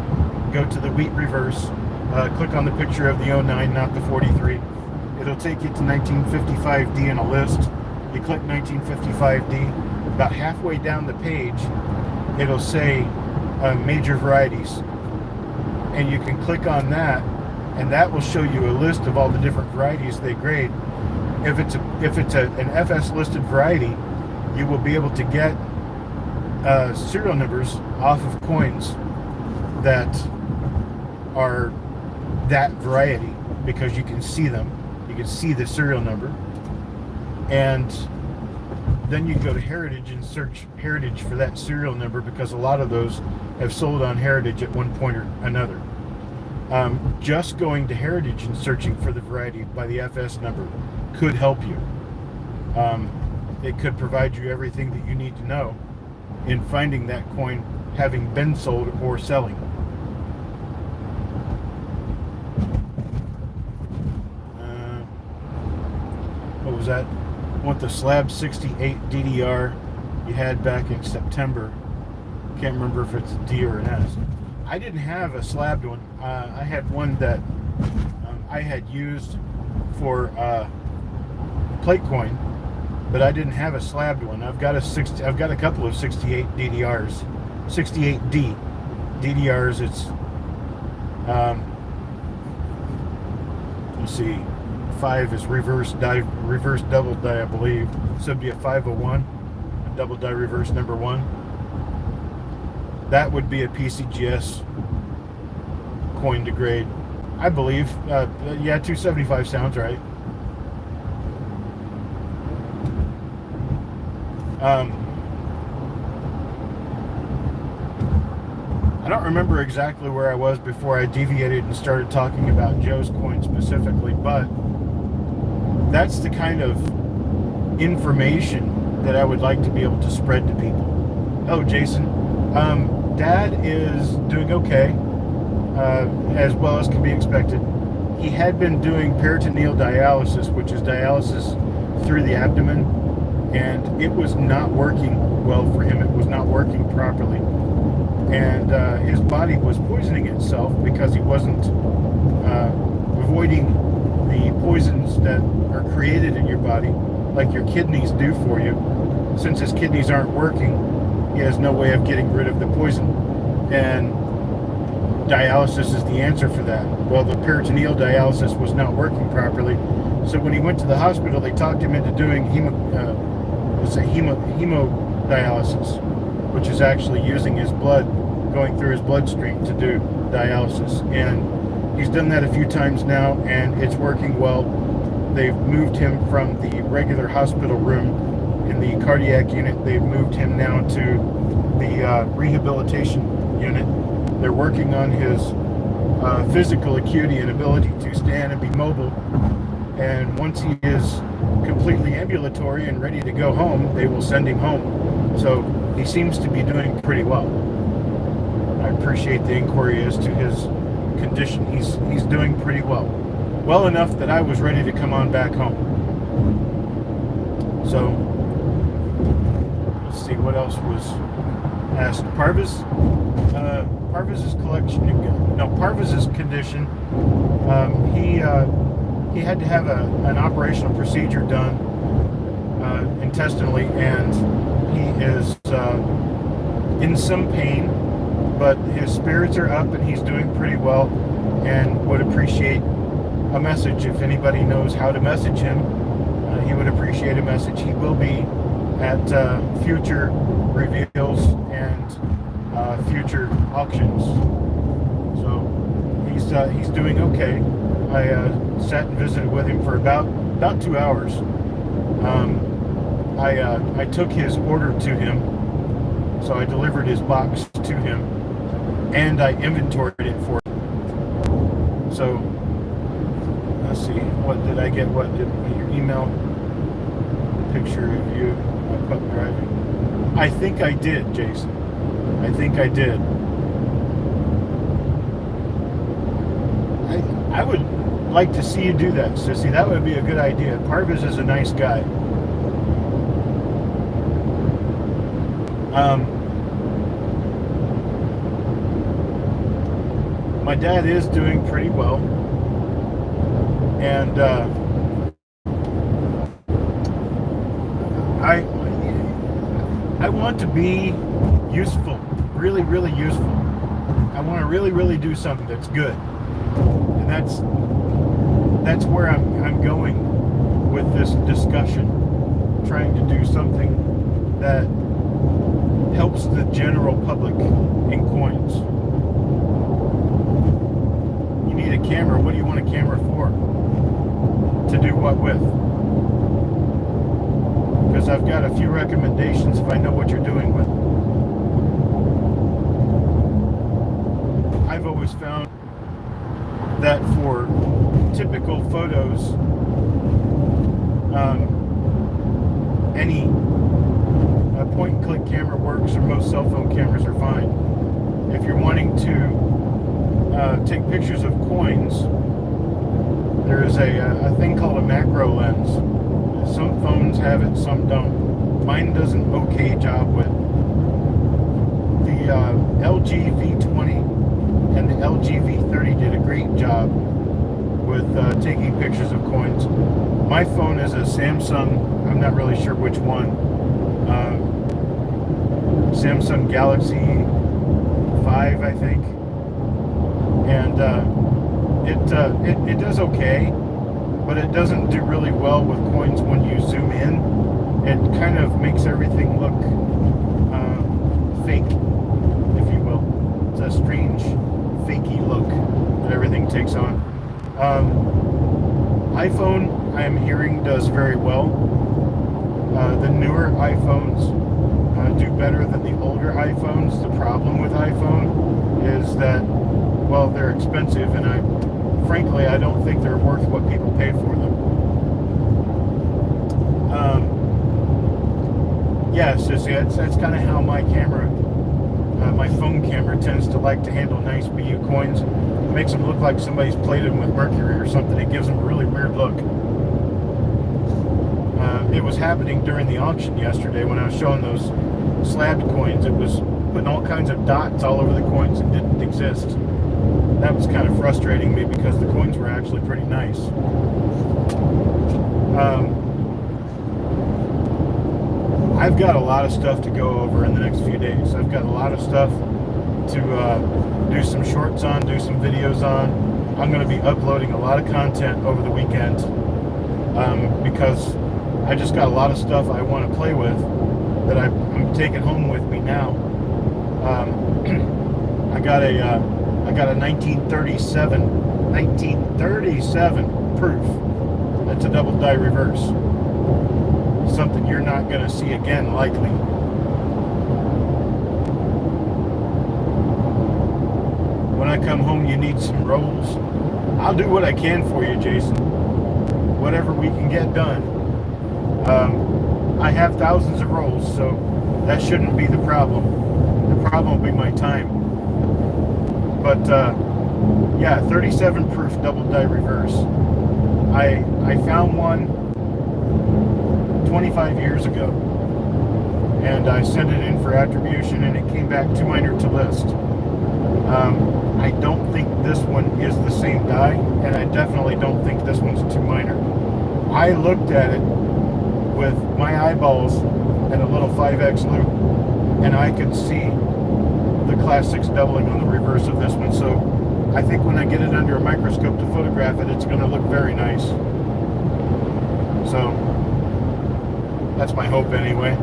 go to the wheat reverse, click on the picture of the 09, not the 43. It'll take you to 1955D in a list. You click 1955D, about halfway down the page, it'll say major varieties. And you can click on that, and that will show you a list of all the different varieties they grade. If it's an FS listed variety, you will be able to get serial numbers off of coins that are that variety, because you can see them. You can see the serial number. And then you go to Heritage and search Heritage for that serial number, because a lot of those have sold on Heritage at one point or another. Just going to Heritage and searching for the variety by the FS number could help you. It could provide you everything that you need to know in finding that coin having been sold or selling. What was that? I want the slab 68 DDR you had back in September. Can't remember if it's a D or an S. I didn't have a slabbed one. I had one that I had used for plate coin, but I didn't have a slabbed one. I've got a couple of 68 DDRs, 68D DDRs. It's let's see, 5 is reverse double die, I believe. So it'd be a 501, a double die reverse number 1. That would be a PCGS coin to grade, I believe. Yeah, 275 sounds right. I don't remember exactly where I was before I deviated and started talking about Joe's coin specifically, but that's the kind of information that I would like to be able to spread to people. Oh, Jason, Dad is doing okay, as well as can be expected. He had been doing peritoneal dialysis, which is dialysis through the abdomen, and it was not working well for him. It was not working properly. And his body was poisoning itself because he wasn't avoiding the poisons that are created in your body, like your kidneys do for you. Since his kidneys aren't working, he has no way of getting rid of the poison. And dialysis is the answer for that. Well, the peritoneal dialysis was not working properly. So when he went to the hospital, they talked him into doing hemodialysis, which is actually using his blood, going through his bloodstream to do dialysis. And he's done that a few times now, and it's working well. They've moved him from the regular hospital room in the cardiac unit. They've moved him now to the rehabilitation unit. They're working on his physical acuity and ability to stand and be mobile. and once he is completely ambulatory and ready to go home, they will send him home. So he seems to be doing pretty well. I appreciate the inquiry as to his condition. He's doing pretty well enough that I was ready to come on back home. So let's see what else was asked. Parvis's condition. He had to have an operational procedure done intestinally, and he is in some pain, but his spirits are up and he's doing pretty well, and would appreciate a message. If anybody knows how to message him, he would appreciate a message. He will be at future reveals and future auctions. So he's doing okay. I sat and visited with him for about 2 hours. I took his order to him, so I delivered his box to him, and I inventoried it for him. So let's see, what did I get? What did your email picture of you, my pup driving? I think I did, Jason. I think I did. I would like to see you do that, Sissy. That would be a good idea. Parvis is a nice guy. My dad is doing pretty well, and I want to be useful, really, really useful. I want to really, really do something that's good, and that's where I'm going with this discussion. Trying to do something that helps the general public in coins. You need a camera. What do you want a camera for? To do what with? Because I've got a few recommendations if I know what you're doing with. I've always found that for typical photos, any point-and-click camera works, or most cell phone cameras are fine. If you're wanting to take pictures of coins, there is a thing called a macro lens. Some phones have it, some don't. Mine does an okay job with the LG V20 and the LG V30 did a great job with taking pictures of coins. My phone is a Samsung, I'm not really sure which one, Samsung Galaxy 5, I think, and it does okay, but it doesn't do really well with coins when you zoom in. It kind of makes everything look fake, if you will. It's a strange, fakey look that everything takes on. iPhone, I am hearing, does very well. The newer iPhones do better than the older iPhones. The problem with iPhone is that, well, they're expensive, and frankly, I don't think they're worth what people pay for them. Yeah, Sissy, that's kind of how my camera, my phone camera, tends to like to handle nice BU coins. It makes them look like somebody's plated them with mercury or something. It gives them a really weird look. It was happening during the auction yesterday when I was showing those slabbed coins. It was putting all kinds of dots all over the coins that didn't exist. That was kind of frustrating me because the coins were actually pretty nice. I've got a lot of stuff to go over in the next few days. I've got a lot of stuff to do some shorts on, do some videos on. I'm going to be uploading a lot of content over the weekend because I just got a lot of stuff I want to play with that I'm taking home with me now. I got a 1937 proof. That's a double die reverse. Something you're not going to see again, likely. When I come home, you need some rolls. I'll do what I can for you, Jason. whatever we can get done. I have thousands of rolls, so that shouldn't be the problem. The problem will be my time. But yeah, 37 proof double die reverse. I found one 25 years ago, and I sent it in for attribution, and it came back too minor to list. I don't think this one is the same die, and I definitely don't think this one's too minor. I looked at it with my eyeballs and a little 5X loop, and I could see the Class 6 doubling on the reverse of this one. So I think when I get it under a microscope to photograph it, it's going to look very nice. So that's my hope anyway.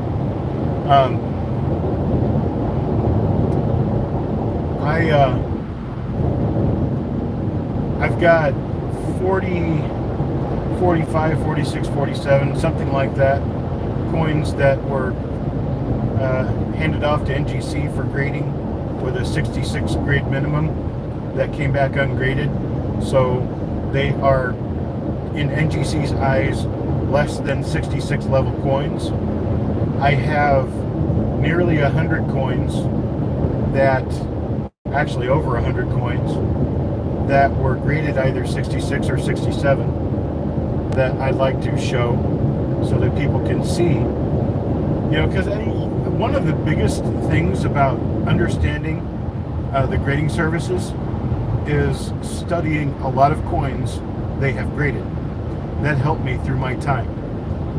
I've got 40, 45, 46, 47, something like that, coins that were handed off to NGC for grading with a 66 grade minimum that came back ungraded. So they are, in NGC's eyes, less than 66 level coins. I have nearly 100 coins that, actually over 100 coins, that were graded either 66 or 67 that I'd like to show so that people can see. You know, because one of the biggest things about understanding the grading services is studying a lot of coins they have graded. That helped me through my time.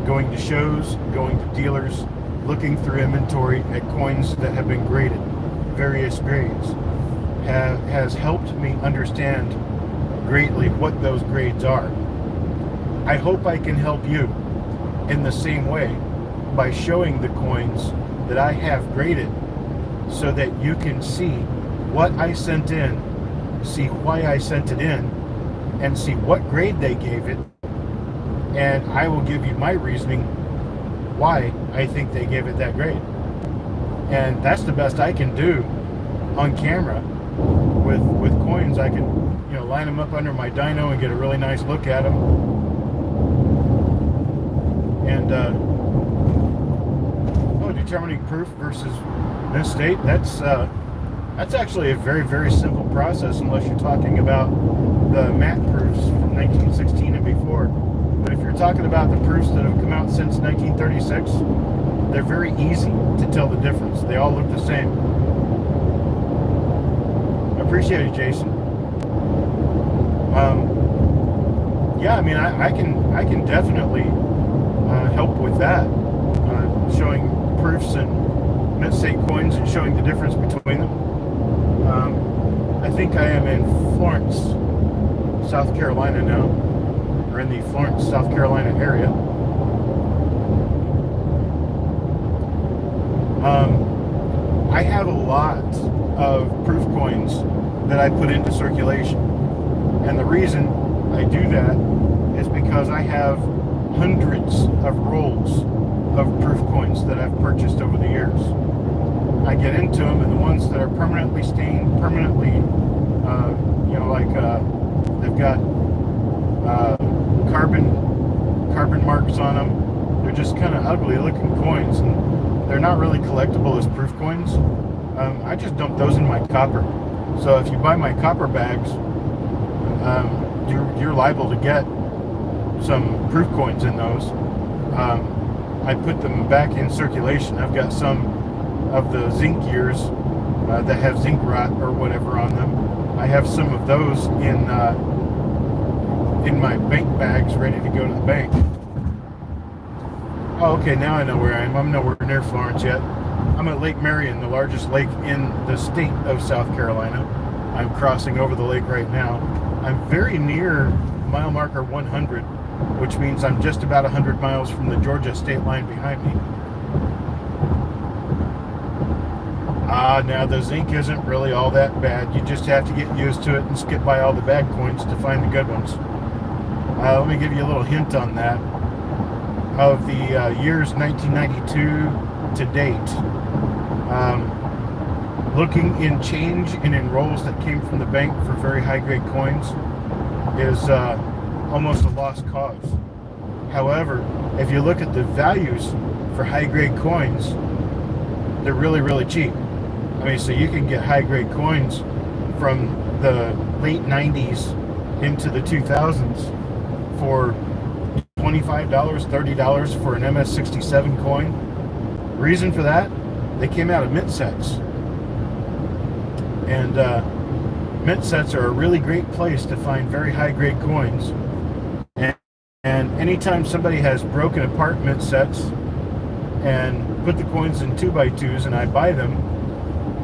Going to shows, going to dealers, looking through inventory at coins that have been graded, various grades, has helped me understand greatly what those grades are. I hope I can help you in the same way by showing the coins that I have graded so that you can see what I sent in, see why I sent it in, and see what grade they gave it, and I will give you my reasoning why I think they gave it that grade. And that's the best I can do on camera with coins. I can, you know, line them up under my dyno and get a really nice look at them. And determining proof versus misstate, that's actually a very, very simple process unless you're talking about the matte proofs from 1916 and before. But if you're talking about the proofs that have come out since 1936, they're very easy to tell the difference. They all look the same. Appreciate it, Jason. Yeah, I mean, I can definitely help with that, showing proofs and misstate coins and showing the difference between them. I think I am in Florence, South Carolina now, or in the Florence, South Carolina area. I have a lot of proof coins that I put into circulation, and the reason I do that is because I have hundreds of rolls of proof coins that I've purchased over the years. I get into them, and the ones that are permanently stained, permanently, you know, like they've got carbon marks on them. They're just kind of ugly looking coins, and they're not really collectible as proof coins. I just dump those in my copper. So if you buy my copper bags, you're liable to get some proof coins in those. I put them back in circulation. I've got some of the zinc years that have zinc rot or whatever on them. I have some of those in my bank bags ready to go to the bank. Oh, okay, now I know where I am. I'm nowhere near Florence yet. I'm at Lake Marion, the largest lake in the state of South Carolina. I'm crossing over the lake right now. I'm very near mile marker 100, which means I'm just about 100 miles from the Georgia state line behind me. Now the zinc isn't really all that bad. You just have to get used to it and skip by all the bad coins to find the good ones. Let me give you a little hint on that. Of the years 1992 to date, looking in change and in rolls that came from the bank for very high grade coins is almost a lost cause. However, if you look at the values for high-grade coins, they're really, really cheap. I mean, so you can get high-grade coins from the late 90s into the 2000s for $25, $30 for an MS-67 coin. Reason for that? They came out of mint sets. And mint sets are a really great place to find very high-grade coins. And anytime somebody has broken apart mint sets and put the coins in 2x2s and I buy them,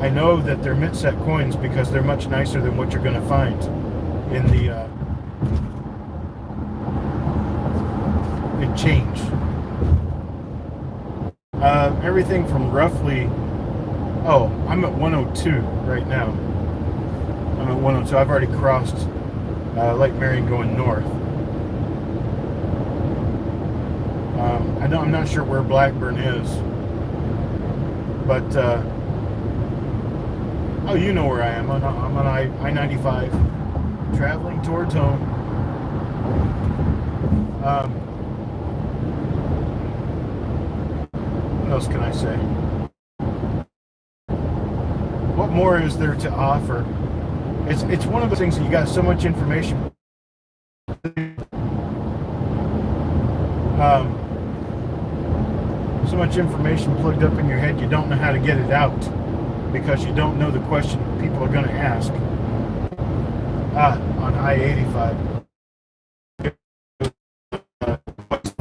I know that they're mint set coins because they're much nicer than what you're going to find in the in change. Everything from roughly, I'm at 102 right now. I'm at 102. I've already crossed Lake Marion going north. I'm not sure where Blackburn is, but you know where I am. I'm on I-95, traveling towards home. What else can I say? What more is there to offer? It's one of those things that you got so much information. So much information plugged up in your head, you don't know how to get it out because you don't know the question people are going to ask. On I-85.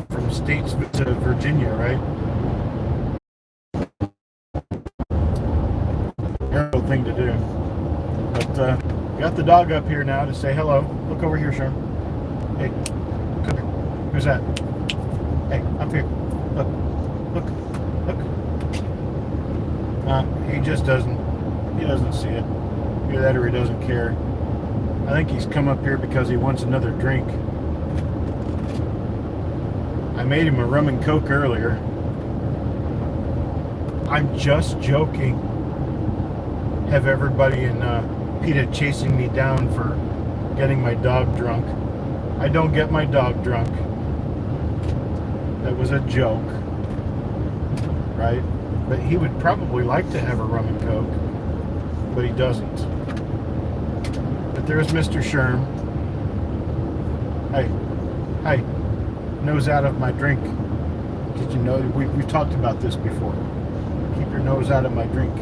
From Statesville to Virginia, right? Terrible thing to do. But got the dog up here now to say hello. Look over here, Sherm. Hey, come here. Who's that? Hey, up here. Look. Look. He just doesn't see it. Either that or he doesn't care. I think he's come up here because he wants another drink. I made him a rum and coke earlier. I'm just joking. Have everybody in PETA chasing me down for getting my dog drunk. I don't get my dog drunk. That was a joke. Right? But he would probably like to have a rum and coke, but he doesn't. But there's Mr. Sherm. Hey, nose out of my drink. Did you know we've talked about this before? Keep your nose out of my drink.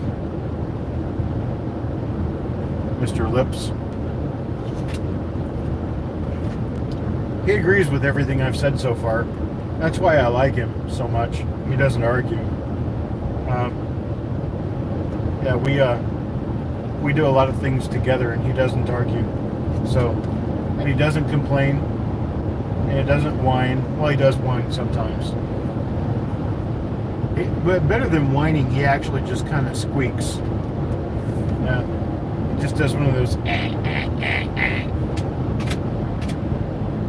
Mr. Lips. He agrees with everything I've said so far. That's why I like him so much. He doesn't argue. We do a lot of things together, and he doesn't argue. So, and he doesn't complain, and he doesn't whine. Well, he does whine sometimes. But better than whining, he actually just kind of squeaks. He just does one of those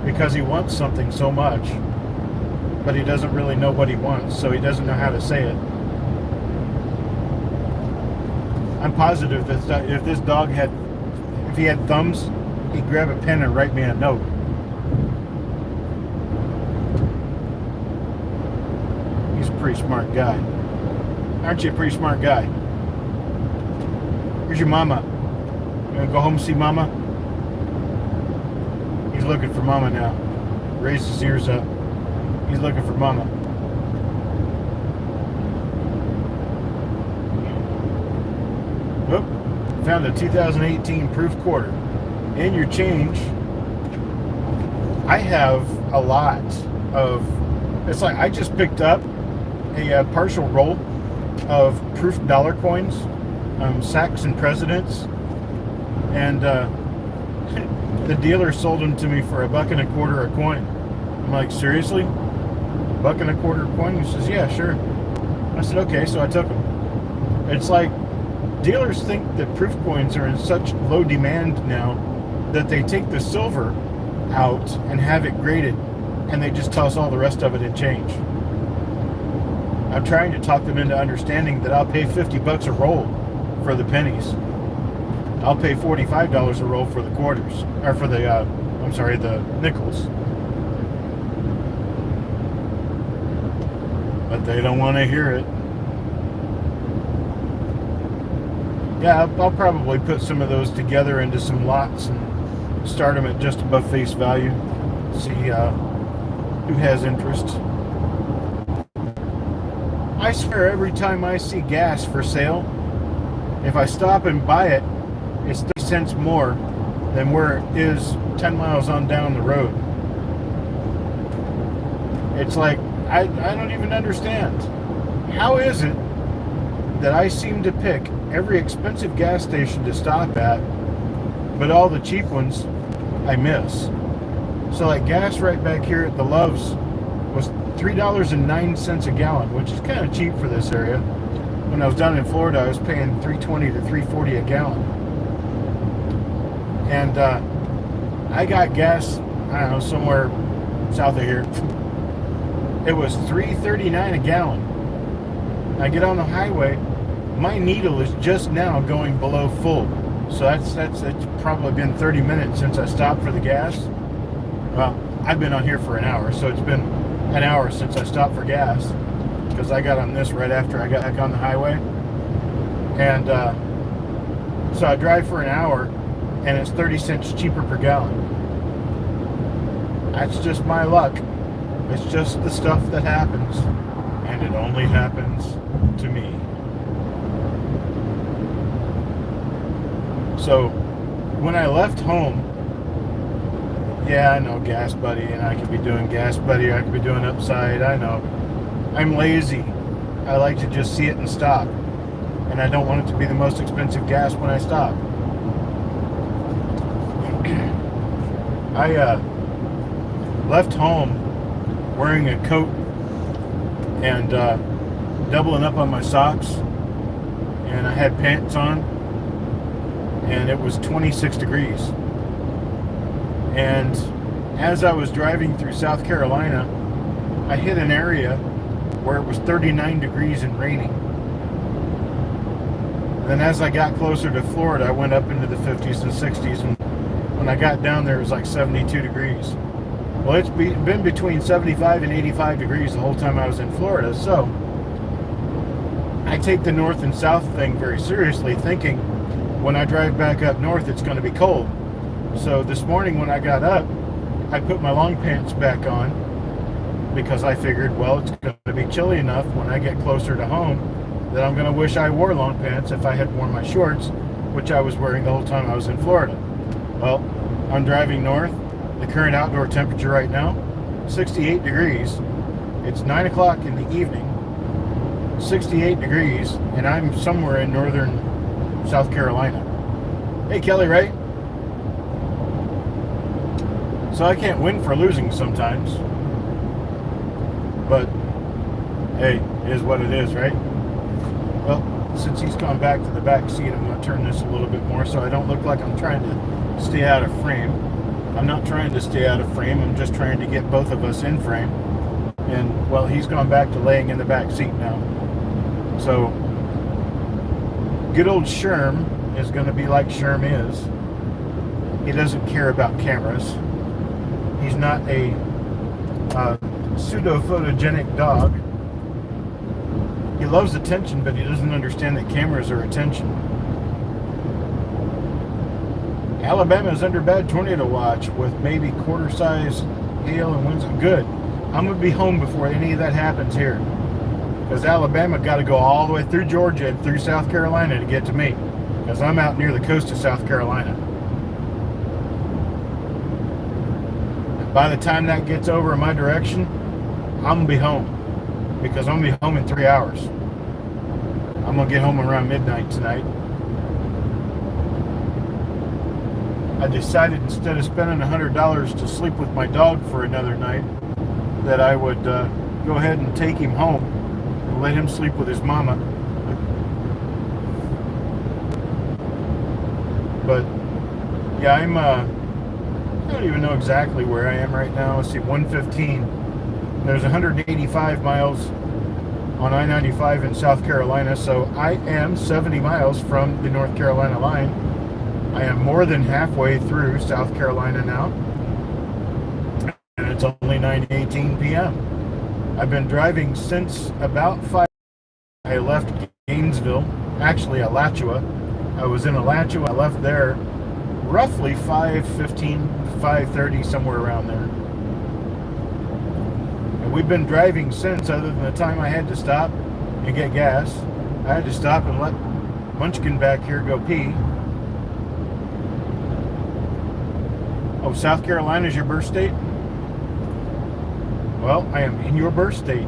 because he wants something so much, but he doesn't really know what he wants, so he doesn't know how to say it. I'm positive that if this dog if he had thumbs, he'd grab a pen and write me a note. He's a pretty smart guy. Aren't you a pretty smart guy? Here's your mama. You want to go home and see mama? He's looking for mama now. Raised his ears up. He's looking for mama. Whoop. Found a 2018 proof quarter. In your change, I have a lot of, it's like I just picked up a partial roll of proof dollar coins, Saks and Presidents, and the dealer sold them to me for $1.25 a coin. I'm like, seriously? $1.25 a coin? He says, yeah, sure. I said, okay, so I took them. It's like dealers think that proof coins are in such low demand now that they take the silver out and have it graded, and they just toss all the rest of it in change. I'm trying to talk them into understanding that I'll pay $50 a roll for the pennies. I'll pay $45 a roll for the quarters, or for the, the nickels. but they don't want to hear it. Yeah, I'll probably put some of those together into some lots and start them at just above face value. See who has interest. I swear every time I see gas for sale, if I stop and buy it, it's 30 cents more than where it is 10 miles on down the road. It's like, I don't even understand. How is it that I seem to pick every expensive gas station to stop at, but all the cheap ones I miss? So like gas right back here at the Loves was $3.09 a gallon, which is kind of cheap for this area. When I was down in Florida, I was paying $3.20 to $3.40 a gallon. And I got gas, I don't know, somewhere south of here. It was $3.39 a gallon. I get on the highway, my needle is just now going below full. So it's probably been 30 minutes since I stopped for the gas. Well, I've been on here for an hour, so it's been an hour since I stopped for gas, because I got on this right after I got back on the highway. And so I drive for an hour, and it's 30 cents cheaper per gallon. That's just my luck. It's just the stuff that happens, and it only happens to me. So when I left home, yeah, I know Gas Buddy, and I could be doing Gas Buddy, I could be doing Upside, I know. I'm lazy. I like to just see it and stop. And I don't want it to be the most expensive gas when I stop. I left home wearing a coat and doubling up on my socks, and I had pants on, and it was 26 degrees. And as I was driving through South Carolina, I hit an area where it was 39 degrees and raining. Then as I got closer to Florida, I went up into the 50s and 60s, and when I got down there, it was like 72 degrees. Well, it's been between 75 and 85 degrees the whole time I was in Florida, so I take the north and south thing very seriously, thinking when I drive back up north, it's going to be cold. So this morning when I got up, I put my long pants back on, because I figured, well, it's going to be chilly enough when I get closer to home that I'm going to wish I wore long pants if I had worn my shorts, which I was wearing the whole time I was in Florida. Well, I'm driving north. The current outdoor temperature right now, 68 degrees. It's 9 o'clock in the evening, 68 degrees, and I'm somewhere in northern South Carolina. Hey, Kelly, right? So I can't win for losing sometimes. But, hey, it is what it is, right? Well, since he's gone back to the back seat, I'm going to turn this a little bit more so I don't look like I'm trying to stay out of frame. I'm not trying to stay out of frame. I'm just trying to get both of us in frame. And, well, he's gone back to laying in the back seat now. So, good old Sherm is going to be like Sherm is. He doesn't care about cameras. He's not a pseudo-photogenic dog. He loves attention, but he doesn't understand that cameras are attention. Alabama is under bad tornado watch with maybe quarter-size hail and winds. Good. I'm going to be home before any of that happens here, because Alabama got to go all the way through Georgia and through South Carolina to get to me, because I'm out near the coast of South Carolina. And by the time that gets over in my direction, I'm going to be home, because I'm going to be home in 3 hours. I'm going to get home around midnight tonight. I decided instead of spending $100 to sleep with my dog for another night, that I would go ahead and take him home and let him sleep with his mama. But yeah, I don't even know exactly where I am right now. Let's see, 115. There's 185 miles on I-95 in South Carolina, so I am 70 miles from the North Carolina line. I am more than halfway through South Carolina now, and it's only 9:18 p.m. I've been driving since about 5. I left Gainesville, actually Alachua. I was in Alachua. I left there roughly 5:15, 5:30, somewhere around there. And we've been driving since, other than the time I had to stop and get gas. I had to stop and let Munchkin back here go pee. Oh, South Carolina is your birth state? Well, I am in your birth state.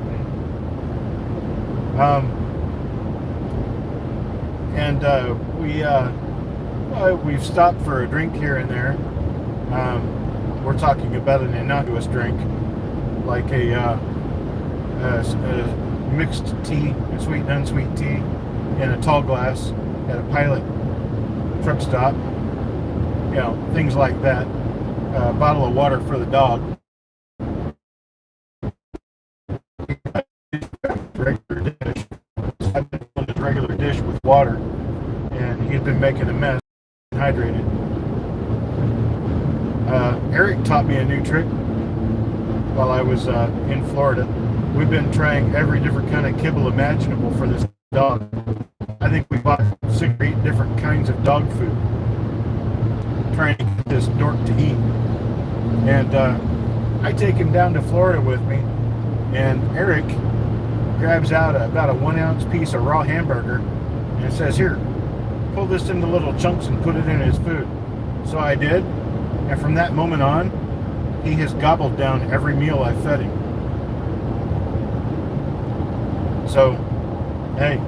We've stopped for a drink here and there. We're talking about an innocuous drink, like a mixed tea, a sweet and unsweet tea, in a tall glass at a Pilot truck stop. You know, things like that. A bottle of water for the dog. Regular dish. I've been filling his regular dish with water, and he's been making a mess. Hydrated. Eric taught me a new trick while I was in Florida. We've been trying every different kind of kibble imaginable for this dog. I think we bought 6 or 8 different kinds of dog food, trying to get this dork to eat. And I take him down to Florida with me, and Eric grabs out about a 1-ounce piece of raw hamburger and says, "Here, pull this into little chunks and put it in his food." So I did, and from that moment on, he has gobbled down every meal I fed him. So, hey,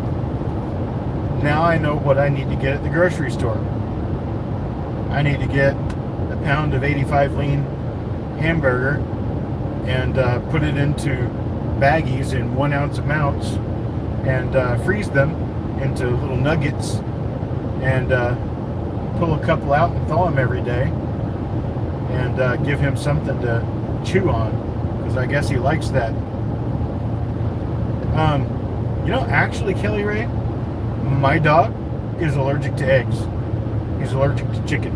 now I know what I need to get at the grocery store. I need to get a pound of 85 lean hamburger and put it into baggies in 1-ounce amounts and freeze them into little nuggets and pull a couple out and thaw them every day and give him something to chew on, because I guess he likes that. You know, actually, Kelly Ray, my dog is allergic to eggs. He's allergic to chicken.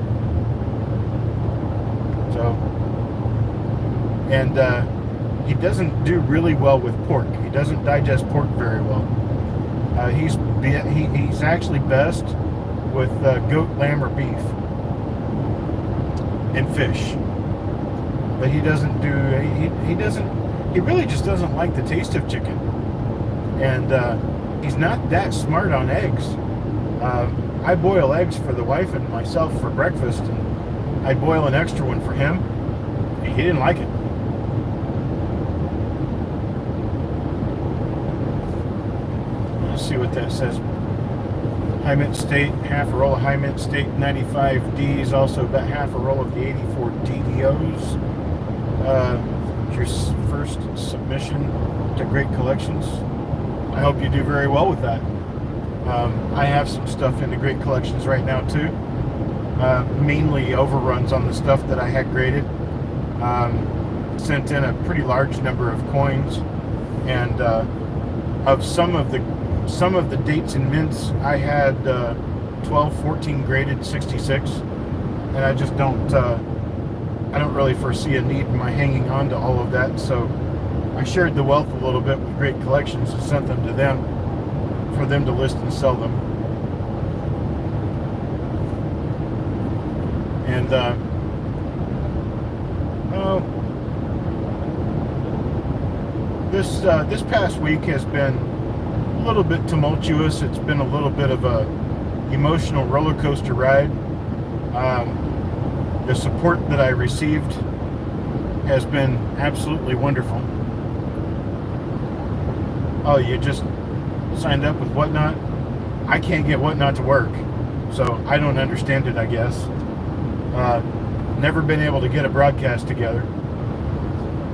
So, and he doesn't do really well with pork. He doesn't digest pork very well. He's actually best with goat, lamb, or beef, and fish. But he doesn't do. He really just doesn't like the taste of chicken. And he's not that smart on eggs. I boil eggs for the wife and myself for breakfast, and I boil an extra one for him. He didn't like it. Let's see what that says. High Mint State, half a roll of High Mint State 95Ds, also about half a roll of the 84 DDOs. Your first submission to Great Collections. I hope you do very well with that. I have some stuff in the Great Collections right now too. Mainly overruns on the stuff that I had graded. Sent in a pretty large number of coins, and of some of the dates and mints, I had 12, 14 graded 66, and I just don't really foresee a need in my hanging on to all of that. So I shared the wealth a little bit with Great Collections and sent them to them for them to list and sell them. And this past week has been a little bit tumultuous. It's been a little bit of a emotional roller coaster ride. The support that I received has been absolutely wonderful. Oh, you just signed up with Whatnot? I can't get Whatnot to work, so I don't understand it, I guess. Never been able to get a broadcast together.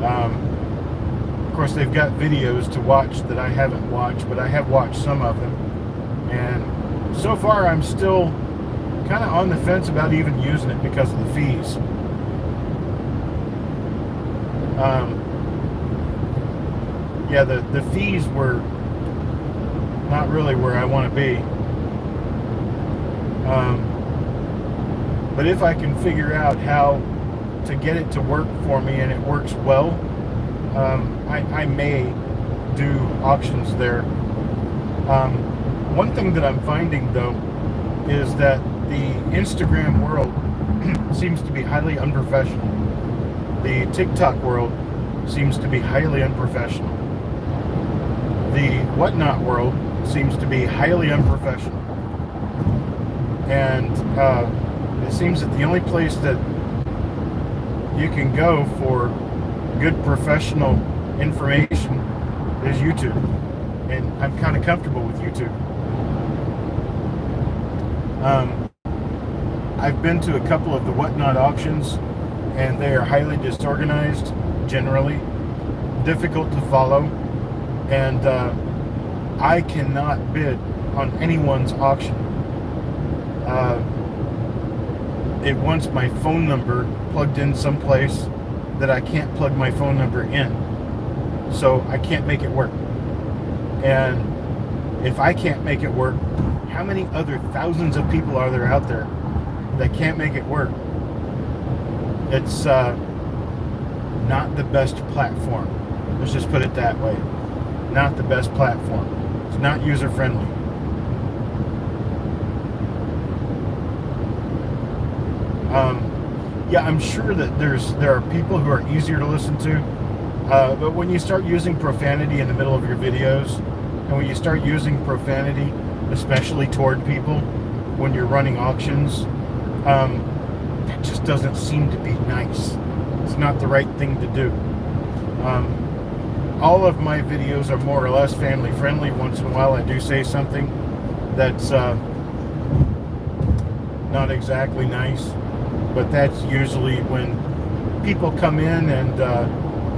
Of course, they've got videos to watch that I haven't watched, but I have watched some of them. And so far, I'm still kind of on the fence about even using it because of the fees. Yeah, the fees were not really where I want to be. But if I can figure out how to get it to work for me and it works well, I may do auctions there. One thing that I'm finding, though, is that the Instagram world seems to be highly unprofessional. The TikTok world seems to be highly unprofessional. The Whatnot world seems to be highly unprofessional. And it seems that the only place that you can go for good professional information is YouTube. And I'm kind of comfortable with YouTube. I've been to a couple of the Whatnot auctions, and they are highly disorganized, generally, difficult to follow, and I cannot bid on anyone's auction. It wants my phone number plugged in someplace that I can't plug my phone number in, so I can't make it work. And if I can't make it work, how many other thousands of people are there out there that can't make it work? It's not the best platform. Let's just put it that way. Not the best platform. It's not user friendly. Yeah, I'm sure that there are people who are easier to listen to, but when you start using profanity in the middle of your videos, and when you start using profanity, especially toward people, when you're running auctions, that just doesn't seem to be nice. It's not the right thing to do. All of my videos are more or less family friendly. Once in a while I do say something that's not exactly nice, but that's usually when people come in and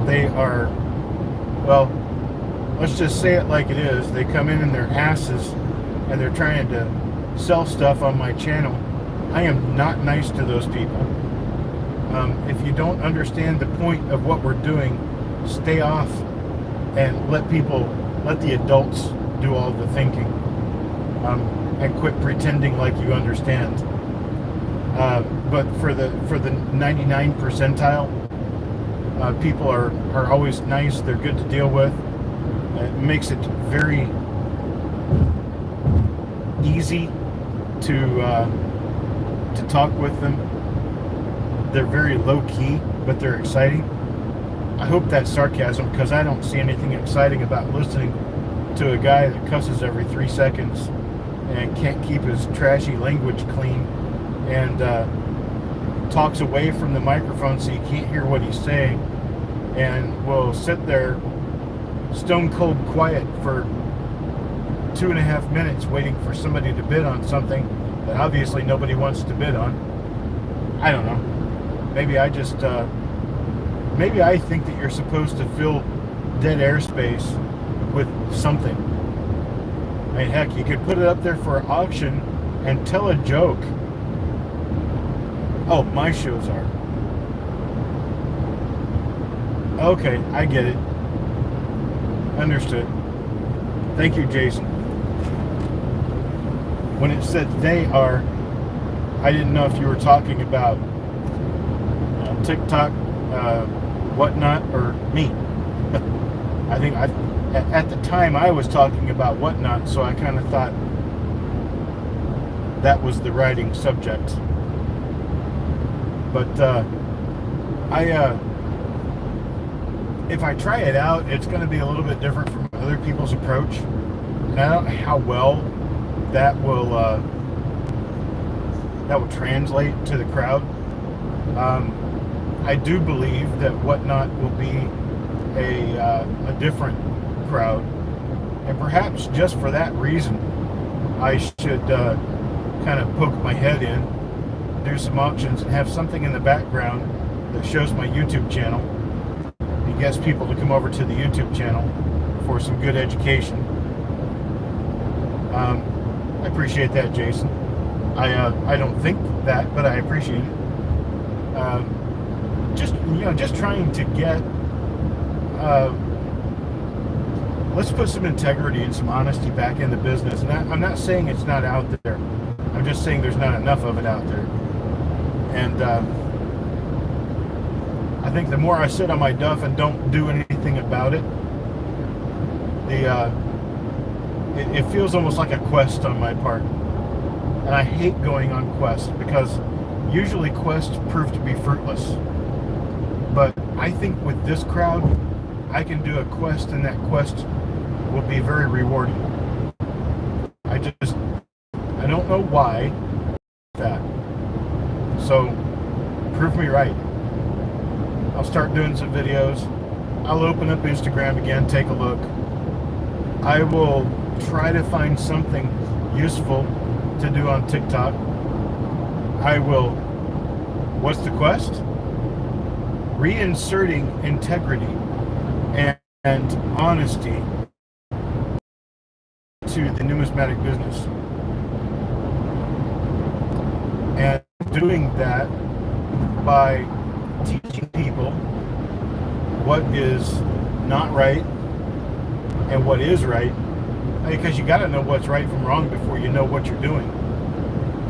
they are, well, let's just say it like it is. They come in their asses and they're trying to sell stuff on my channel. I am not nice to those people. If you don't understand the point of what we're doing, stay off and let the adults do all the thinking, and quit pretending like you understand. But for the 99 percentile, people are always nice. They're good to deal with. It makes it very easy to talk with them. They're very low key, but they're exciting. I hope that's sarcasm, because I don't see anything exciting about listening to a guy that cusses every 3 seconds and can't keep his trashy language clean, and talks away from the microphone so you can't hear what he's saying, and will sit there stone cold quiet for 2.5 minutes waiting for somebody to bid on something that obviously nobody wants to bid on. I don't know. Maybe I just maybe I think that you're supposed to fill dead airspace with something. I mean, heck, you could put it up there for an auction and tell a joke. Oh, my shows are. Okay, I get it. Understood. Thank you, Jason. When it said they are, I didn't know if you were talking about TikTok, Whatnot, or me. I think at the time I was talking about Whatnot, so I kind of thought that was the writing subject. But if I try it out, it's going to be a little bit different from other people's approach. And I don't know how well that will translate to the crowd. I do believe that Whatnot will be a different crowd, and perhaps just for that reason, I should kind of poke my head in, do some auctions, and have something in the background that shows my YouTube channel and gets people to come over to the YouTube channel for some good education. I appreciate that, Jason. I don't think that, but I appreciate it. Just trying to get, let's put some integrity and some honesty back in the business. And I'm not saying it's not out there. I'm just saying there's not enough of it out there. And I think the more I sit on my duff and don't do anything about it, it feels almost like a quest on my part. And I hate going on quests because usually quests prove to be fruitless. But I think with this crowd, I can do a quest and that quest will be very rewarding. I don't know why that. So prove me right. I'll start doing some videos. I'll open up Instagram again, take a look. I will try to find something useful to do on TikTok. I will, what's the quest? Reinserting integrity and honesty to the numismatic business. And doing that by teaching people what is not right and what is right, because you got to know what's right from wrong before you know what you're doing.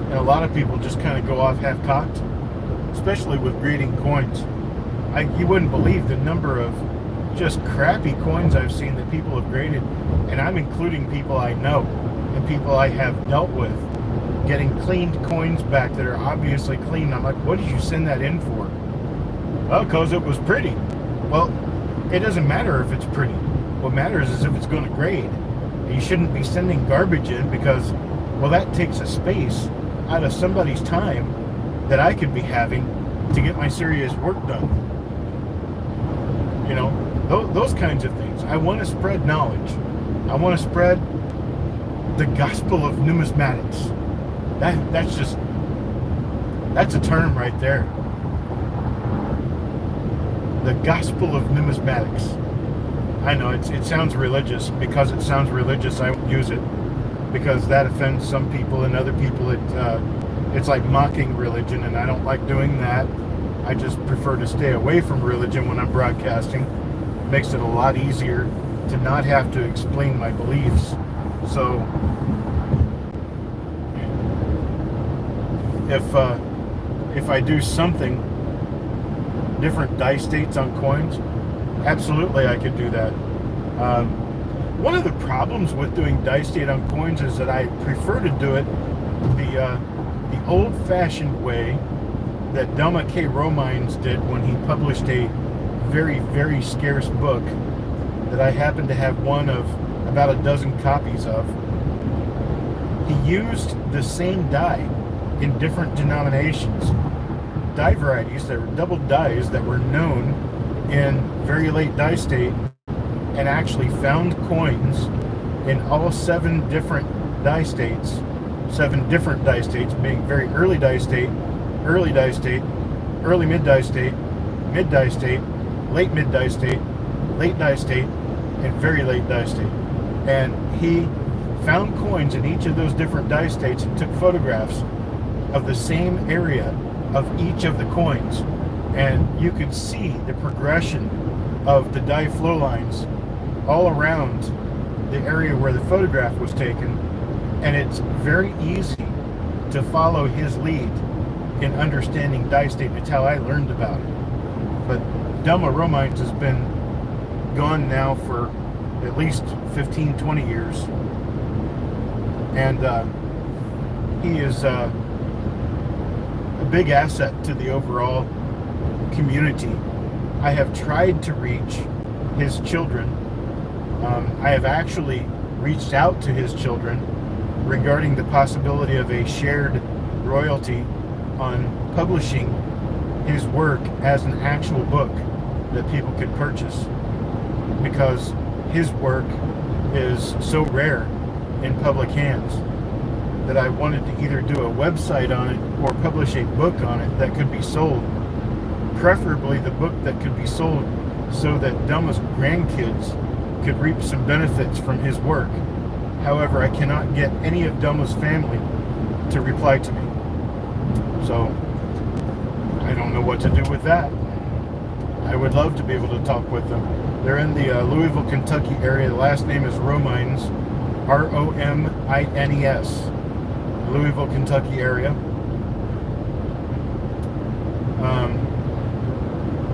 And a lot of people just kind of go off half-cocked, especially with grading coins. You wouldn't believe the number of just crappy coins I've seen that people have graded, and I'm including people I know and people I have dealt with, getting cleaned coins back that are obviously clean. I'm like, what did you send that in for? Well, because it was pretty. Well, it doesn't matter if it's pretty. What matters is if it's going to grade. You shouldn't be sending garbage in because, well, that takes a space out of somebody's time that I could be having to get my serious work done. You know, those kinds of things. I want to spread knowledge. I want to spread the gospel of numismatics. That's a term right there. The gospel of numismatics. I know it sounds religious. Because it sounds religious, I won't use it because that offends some people, and other people it's like mocking religion, and I don't like doing that. I just prefer to stay away from religion when I'm broadcasting. It makes it a lot easier to not have to explain my beliefs. So if I do something different die states on coins, absolutely I could do that. One of the problems with doing die state on coins is that I prefer to do it the old-fashioned way that Delma K. Romines did when he published a very, very scarce book that I happen to have one of about a dozen copies of. He used the same die in different denominations, die varieties that were double dies that were known in very late die state, and actually found coins in all 7 different die states, 7 different die states being very early die state, early die state, early mid die state, mid die state, late mid die state, late die state, and very late die state. And he found coins in each of those different die states and took photographs of the same area of each of the coins. And you could see the progression of the die flow lines all around the area where the photograph was taken. And it's very easy to follow his lead in understanding die state. It's how I learned about it. But Delma Romines has been gone now for at least 15, 20 years. And he is a big asset to the overall community. I have tried to reach his children. I have actually reached out to his children regarding the possibility of a shared royalty on publishing his work as an actual book that people could purchase, because his work is so rare in public hands that I wanted to either do a website on it or publish a book on it that could be sold, preferably the book that could be sold so that Delma's grandkids could reap some benefits from his work. However, I cannot get any of Delma's family to reply to me. So I don't know what to do with that. I would love to be able to talk with them. They're in the Louisville, Kentucky area. The last name is Romines, R-O-M-I-N-E-S. Louisville, Kentucky area.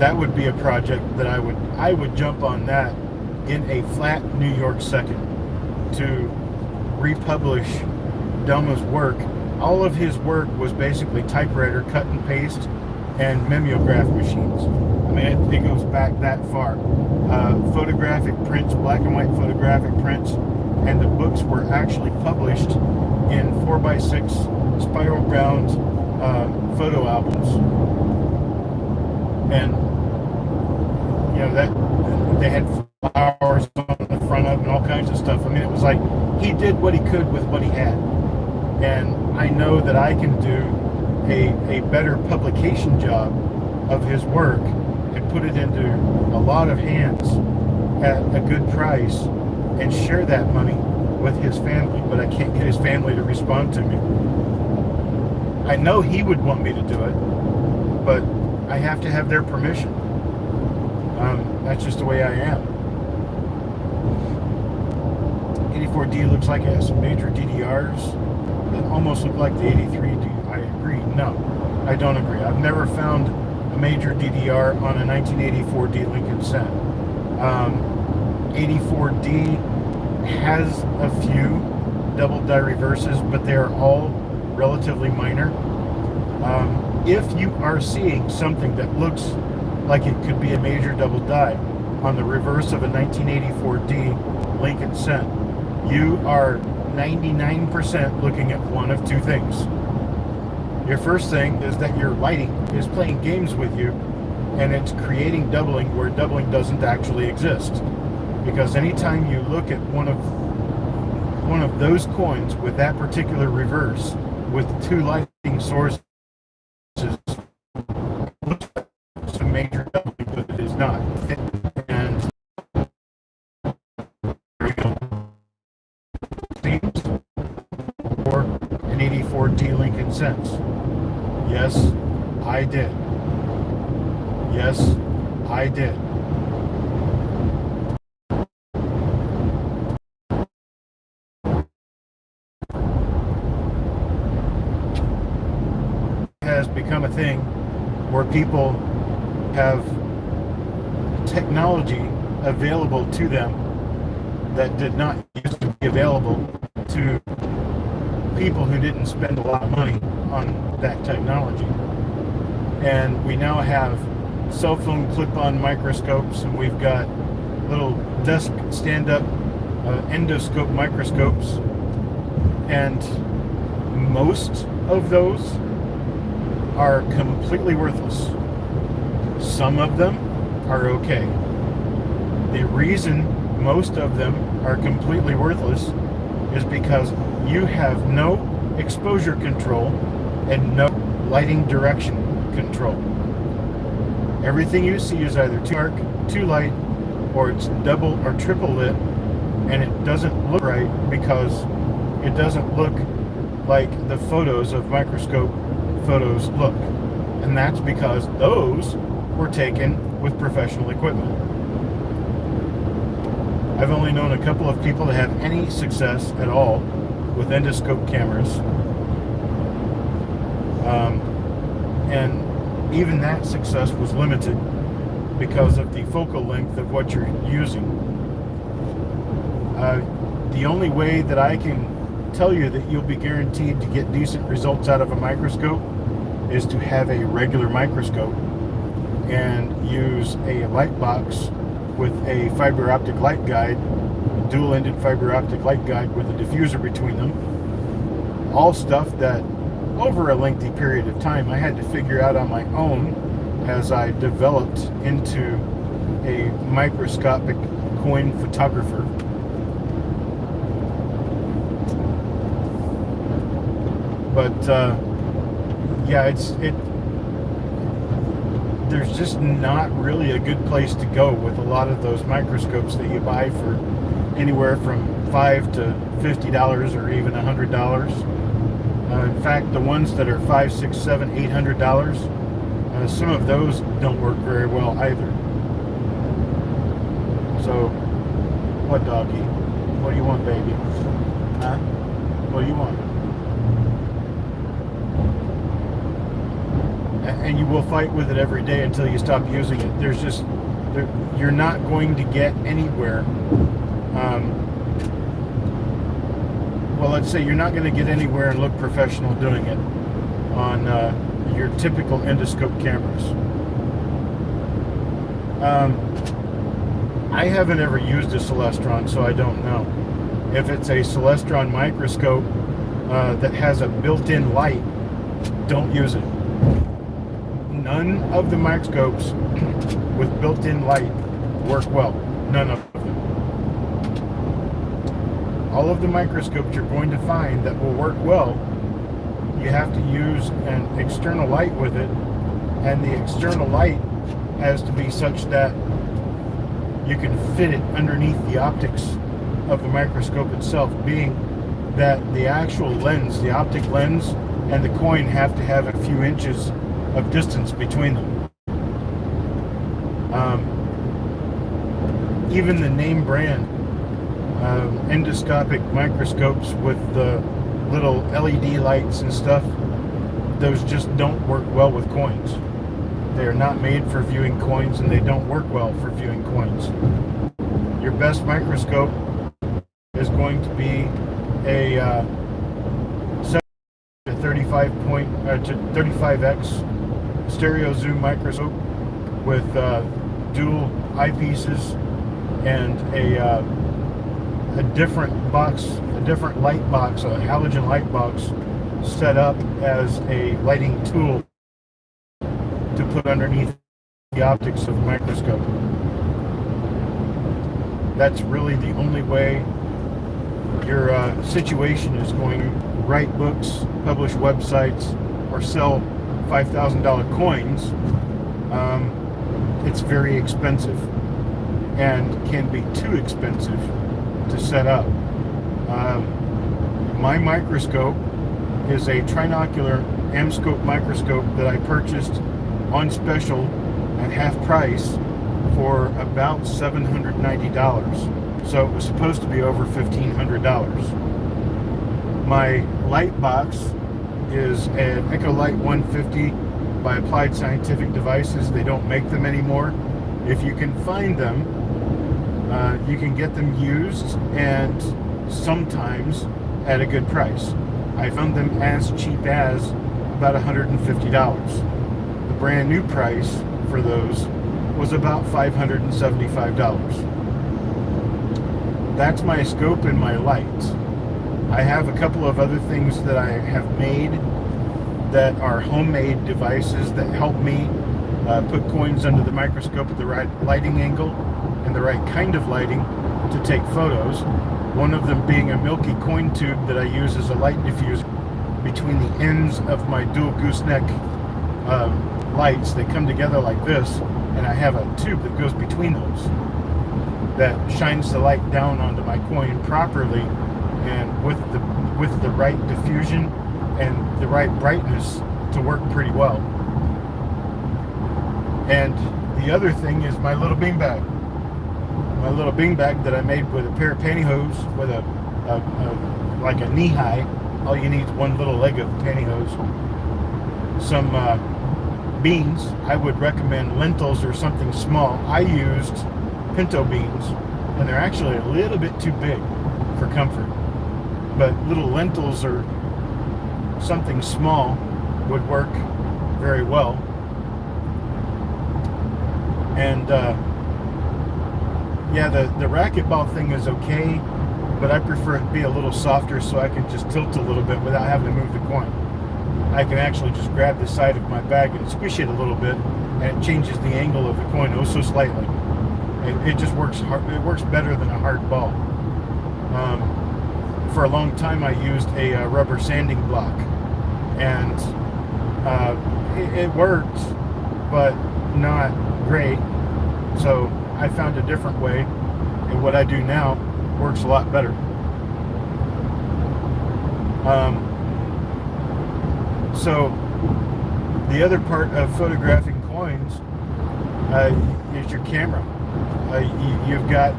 that would be a project that I would jump on that in a flat New York second to republish Delma's work. All of his work was basically typewriter, cut and paste, and mimeograph machines. I mean, it goes back that far. Photographic prints, black and white photographic prints, and the books were actually published in 4x6 spiral bound photo albums. And that they had flowers on the front of them and all kinds of stuff. I mean, it was like he did what he could with what he had. And I know that I can do a better publication job of his work and put it into a lot of hands at a good price and share that money with his family, but I can't get his family to respond to me. I know he would want me to do it, but I have to have their permission. That's just the way I am. 84D looks like it has some major DDRs that almost look like the 83D. I agree. No, I don't agree. I've never found a major DDR on a 1984D Lincoln Cent. 84D has a few double die reverses, but they're all relatively minor. If you are seeing something that looks like it could be a major double die on the reverse of a 1984D Lincoln Cent, you are 99% looking at one of two things. Your first thing is that your lighting is playing games with you, and it's creating doubling where doubling doesn't actually exist. Because anytime you look at one of those coins with that particular reverse with two lighting sources, looks like it's a major doubling, but it is not. And there you go. Seems or an 84D Lincoln Cents. Yes, I did. Yes, I did. Has become a thing where people have technology available to them that did not used to be available to people who didn't spend a lot of money on that technology. And we now have cell phone clip-on microscopes, and we've got little desk stand-up endoscope microscopes, and most of those are completely worthless. Some of them are okay. The reason most of them are completely worthless is because you have no exposure control and no lighting direction control. Everything you see is either too dark, too light, or it's double or triple lit, and it doesn't look right because it doesn't look like the photos of microscope photos look. And that's because those were taken with professional equipment. I've only known a couple of people that have any success at all with endoscope cameras. And even that success was limited because of the focal length of what you're using. The only way that I can tell you that you'll be guaranteed to get decent results out of a microscope is to have a regular microscope and use a light box with a fiber optic light guide, a dual-ended fiber optic light guide with a diffuser between them. All stuff that over a lengthy period of time I had to figure out on my own as I developed into a microscopic coin photographer. But yeah, there's just not really a good place to go with a lot of those microscopes that you buy for anywhere from $5 to $50 or even $100. In fact, the ones that are $5, $6, $7, $800, some of those don't work very well either. So, what, doggy? What do you want, baby? Huh? What do you want? and you will fight with it every day until you stop using it. You're not going to get anywhere. Well, let's say you're not going to get anywhere and look professional doing it on your typical endoscope cameras. I haven't ever used a Celestron, so I don't know. If it's a Celestron microscope that has a built-in light, don't use it. None of the microscopes with built-in light work well. None of them. All of the microscopes you're going to find that will work well, you have to use an external light with it, and the external light has to be such that you can fit it underneath the optics of the microscope itself, being that the actual lens, the optic lens, and the coin have to have a few inches of distance between them. Even the name brand endoscopic microscopes with the little LED lights and stuff, those just don't work well with coins. They are not made for viewing coins, and they don't work well for viewing coins. Your best microscope is going to be a 35x stereo zoom microscope with dual eyepieces and a different box, a different light box, a halogen light box set up as a lighting tool to put underneath the optics of the microscope. That's really the only way your situation is going to write books, publish websites, or sell $5,000 coins. It's very expensive and can be too expensive to set up. My microscope is a trinocular Amscope microscope that I purchased on special at half price for about $790. So it was supposed to be over $1,500. My light box is an Ecolight 150 by Applied Scientific Devices. They don't make them anymore. If you can find them, you can get them used and sometimes at a good price. I found them as cheap as about $150. The brand new price for those was about $575. That's my scope and my light. I have a couple of other things that I have made that are homemade devices that help me put coins under the microscope at the right lighting angle and the right kind of lighting to take photos. One of them being a milky coin tube that I use as a light diffuser between the ends of my dual gooseneck lights. They come together like this, and I have a tube that goes between those that shines the light down onto my coin properly and with the right diffusion and the right brightness to work pretty well. And the other thing is my little beanbag. My little beanbag that I made with a pair of pantyhose with like a knee high. All you need is one little leg of pantyhose. Some beans. I would recommend lentils or something small. I used pinto beans, and they're actually a little bit too big for comfort. But little lentils or something small would work very well. And yeah, the racquetball thing is okay, but I prefer it to be a little softer so I can just tilt a little bit without having to move the coin. I can actually just grab the side of my bag and squish it a little bit, and it changes the angle of the coin oh so slightly. It just works hard. It works better than a hard ball. For a long time, I used a rubber sanding block, and it worked, but not great. So I found a different way, and what I do now works a lot better. So the other part of photographing coins is your camera. You've got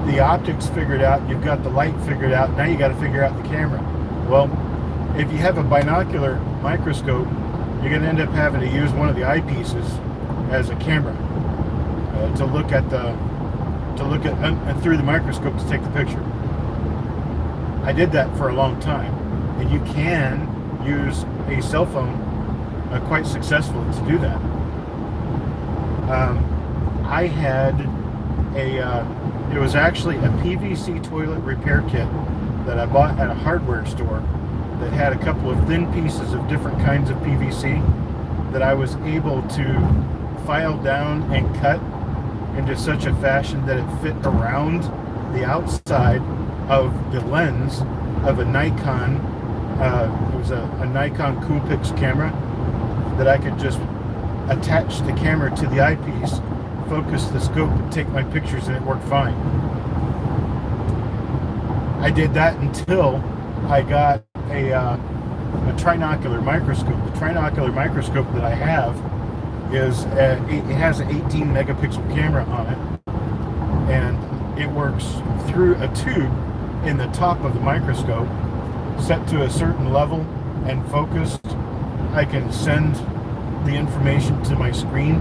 the optics figured out, you've got the light figured out, now you got to figure out the camera. Well, if you have a binocular microscope you're going to end up having to use one of the eyepieces as a camera to look at through the microscope to take the picture. I did that for a long time, and you can use a cell phone quite successfully to do that. I had it was actually a PVC toilet repair kit that I bought at a hardware store that had a couple of thin pieces of different kinds of PVC that I was able to file down and cut into such a fashion that it fit around the outside of the lens of a Nikon. It was a Nikon Coolpix camera that I could just attach the camera to the eyepiece, focus the scope, and take my pictures, and it worked fine. I did that until I got a trinocular microscope. The trinocular microscope that I have is it has an 18 megapixel camera on it, and it works through a tube in the top of the microscope, set to a certain level and focused. I can send the information to my screen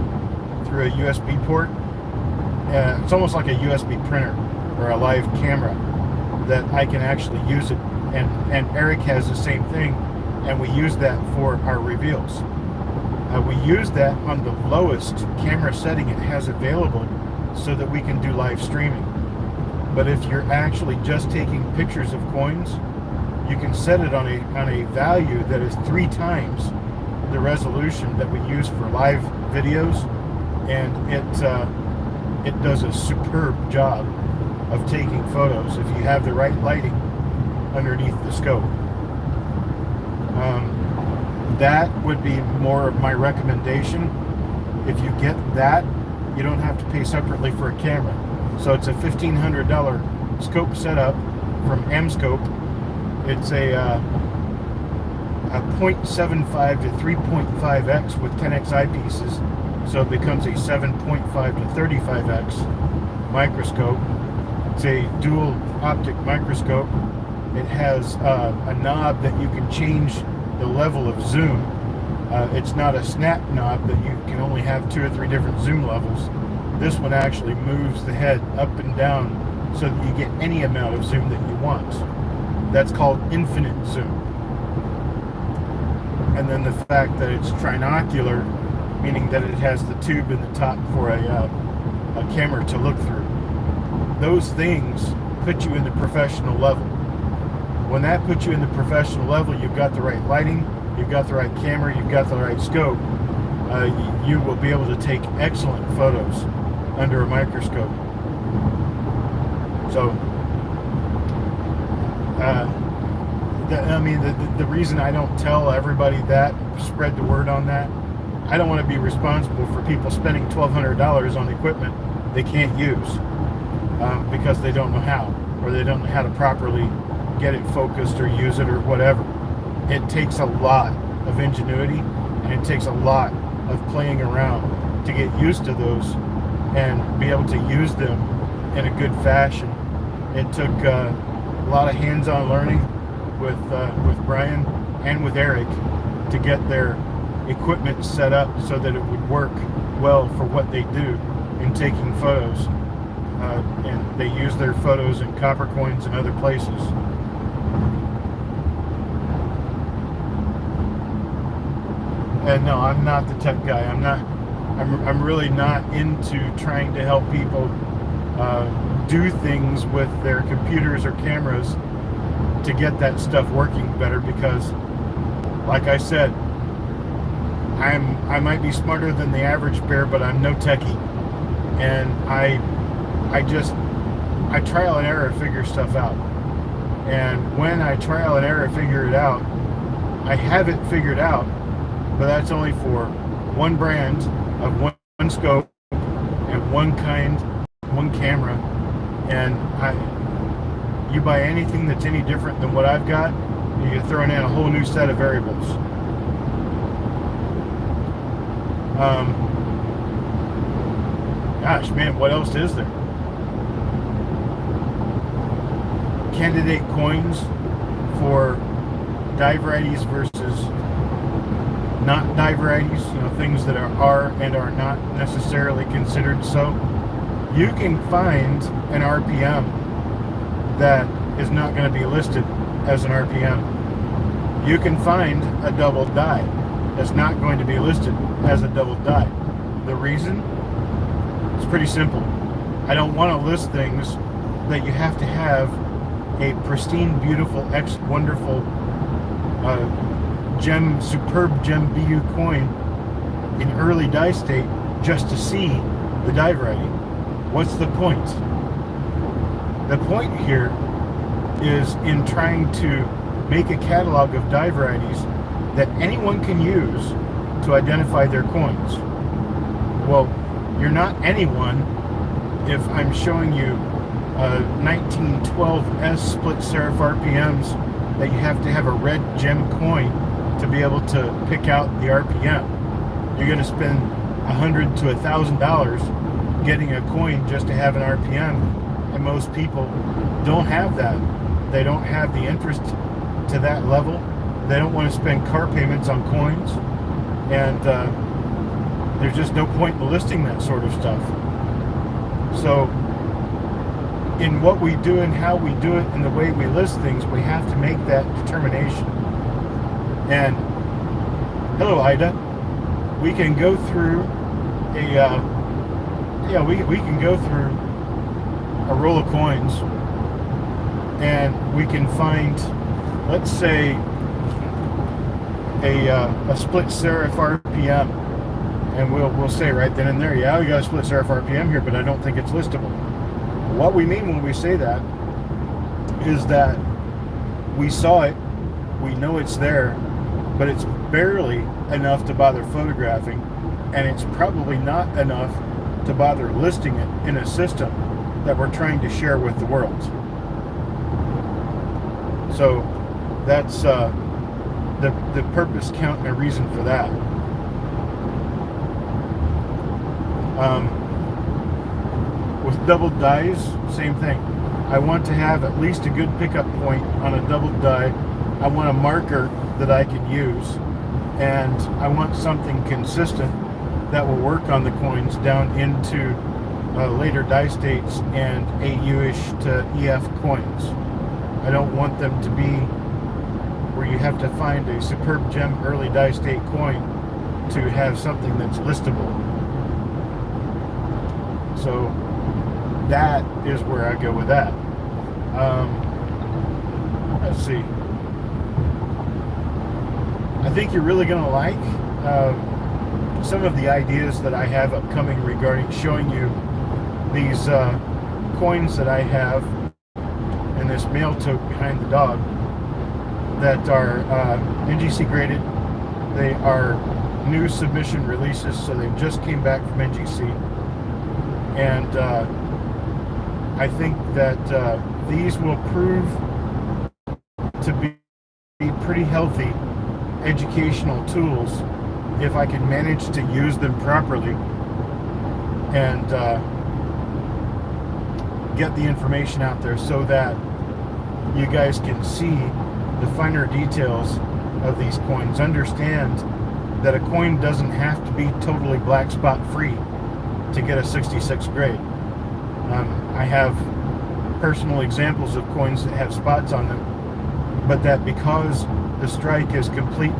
through a USB port. It's almost like a USB printer or a live camera that I can actually use it. And Eric has the same thing, and we use that for our reveals. We use that on the lowest camera setting it has available so that we can do live streaming. But if you're actually just taking pictures of coins, you can set it on a value that is 3 times the resolution that we use for live videos, and it does a superb job of taking photos if you have the right lighting underneath the scope. That would be more of my recommendation. If you get that, you don't have to pay separately for a camera. So it's a $1,500 scope setup from Amscope. It's a 0.75 to 3.5x with 10x eyepieces, so it becomes a 7.5 to 35x microscope. It's a dual optic microscope. It has a knob that you can change the level of zoom. It's not a snap knob that you can only have 2 or 3 different zoom levels. This one actually moves the head up and down so that you get any amount of zoom that you want. That's called infinite zoom. And then the fact that it's trinocular, meaning that it has the tube in the top for a camera to look through. Those things put you in the professional level. When that puts you in the professional level, you've got the right lighting, you've got the right camera, you've got the right scope. You will be able to take excellent photos under a microscope. So, the reason I don't tell everybody that, spread the word on that, I don't want to be responsible for people spending $1,200 on equipment they can't use because they don't know how, or they don't know how to properly get it focused or use it or whatever. It takes a lot of ingenuity, and it takes a lot of playing around to get used to those and be able to use them in a good fashion. It took a lot of hands-on learning with Brian and with Eric to get their equipment set up so that it would work well for what they do in taking photos. And they use their photos in copper coins and other places. And no, I'm not the tech guy. I'm really not into trying to help people do things with their computers or cameras to get that stuff working better, because like I said, I might be smarter than the average bear, but I'm no techie. And I trial and error figure stuff out. And when I trial and error figure it out, I have it figured out, but that's only for one brand of one scope and one camera. And you buy anything that's any different than what I've got, you're throwing in a whole new set of variables. Gosh, man, what else is there? Candidate coins for die varieties versus not dye varieties, things that are and are not necessarily considered so, you can find an RPM that is not going to be listed as an RPM. You can find a double dye that's not going to be listed as a double dye. The reason? It's pretty simple. I don't want to list things that you have to have a pristine, beautiful, wonderful superb gem BU coin in early dye state just to see the dye variety. What's the point? The point here is in trying to make a catalog of dye varieties that anyone can use to identify their coins. Well, you're not anyone if I'm showing you 1912S split serif RPMs that you have to have a red gem coin to be able to pick out the RPM. You're going to spend $100 to $1,000 getting a coin just to have an RPM, and most people don't have that. They don't have the interest to that level. They don't want to spend car payments on coins, and there's just no point in listing that sort of stuff. So in what we do and how we do it and the way we list things, we have to make that determination. And hello, Ida. We can go through we can go through a roll of coins, and we can find, let's say, a split serif RPM, and we'll say right then and there, yeah, we got a split serif RPM here, but I don't think it's listable. What we mean when we say that is that we saw it, we know it's there, but it's barely enough to bother photographing, and it's probably not enough to bother listing it in a system that we're trying to share with the world. So that's the purpose, count, and a reason for that. With double dyes, same thing. I want to have at least a good pickup point on a double dye. I want a marker that I can use, and I want something consistent that will work on the coins down into later dye states and AU-ish to EF coins. I don't want them to be where you have to find a superb gem early dye state coin to have something that's listable. So that is where I go with that. Let's see. I think you're really going to like some of the ideas that I have upcoming regarding showing you these coins that I have in this mail tote behind the dog that are NGC graded. They are new submission releases, so they just came back from NGC. And I think that these will prove to be pretty healthy educational tools if I can manage to use them properly and get the information out there so that you guys can see the finer details of these coins. Understand that a coin doesn't have to be totally black spot free to get a 66 grade. I have personal examples of coins that have spots on them, but that because the strike is complete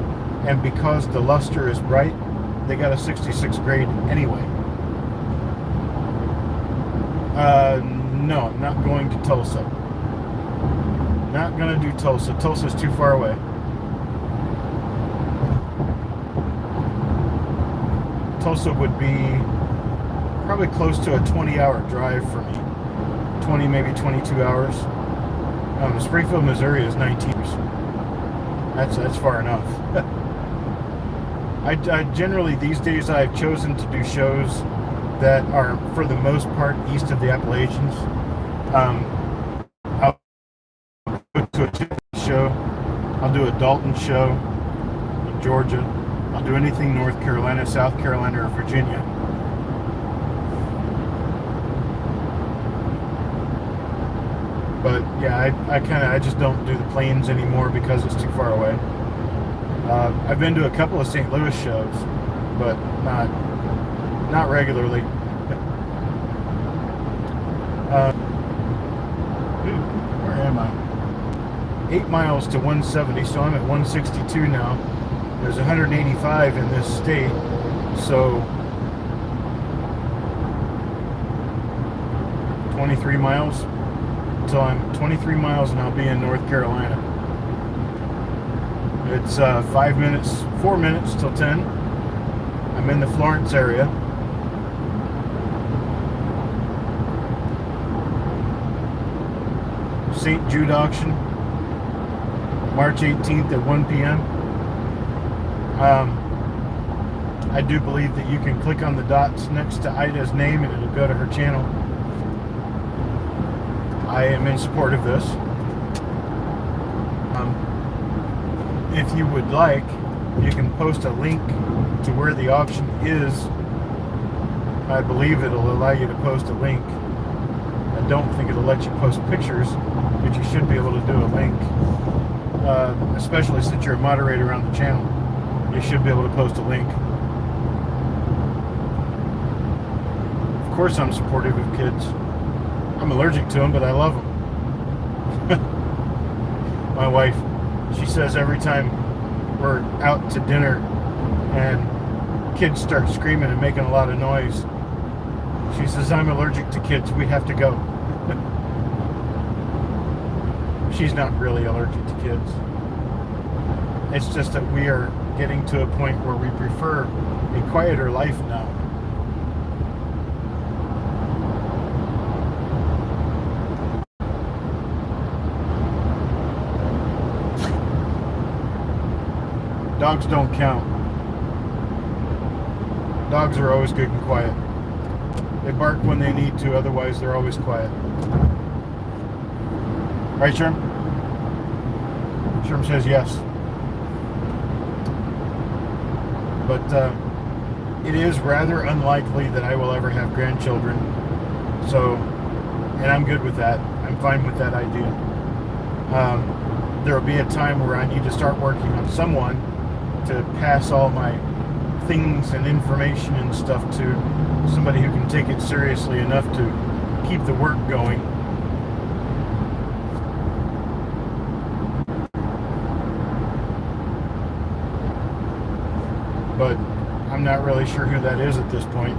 and because the luster is bright, they got a 66 grade anyway. No, I'm not going to Tulsa. Not going to do Tulsa. Tulsa's too far away. Tulsa would be probably close to a 20-hour drive for me. 20, maybe 22 hours. Springfield, Missouri is 19 hours. That's far enough. I generally, these days, I've chosen to do shows that are, for the most part, east of the Appalachians. I'll go to a Tennessee show. I'll do a Dalton show in Georgia. I'll do anything North Carolina, South Carolina, or Virginia. But yeah, I just don't do the plains anymore because it's too far away. I've been to a couple of St. Louis shows, but not regularly. Where am I? 8 miles to 170, so I'm at 162 now. There's 185 in this state, so 23 miles until I'm 23 miles and I'll be in North Carolina. It's 4 minutes till 10. I'm in the Florence area. St. Jude auction, March 18th at 1 p.m. I do believe that you can click on the dots next to Ida's name and it'll go to her channel. I am in support of this. If you would like, you can post a link to where the auction is. I believe it'll allow you to post a link. I don't think it'll let you post pictures, but you should be able to do a link. Especially since you're a moderator on the channel, you should be able to post a link. Of course I'm supportive of kids. I'm allergic to them, but I love them. My wife, she says every time we're out to dinner and kids start screaming and making a lot of noise, she says, I'm allergic to kids, we have to go. She's not really allergic to kids. It's just that we are getting to a point where we prefer a quieter life now. Dogs don't count. Dogs are always good and quiet. They bark when they need to, otherwise they're always quiet. Right, Sherm? Sherm says yes. But it is rather unlikely that I will ever have grandchildren. So, and I'm good with that. I'm fine with that idea. There will be a time where I need to start working on someone to pass all my things and information and stuff to somebody who can take it seriously enough to keep the work going. But I'm not really sure who that is at this point.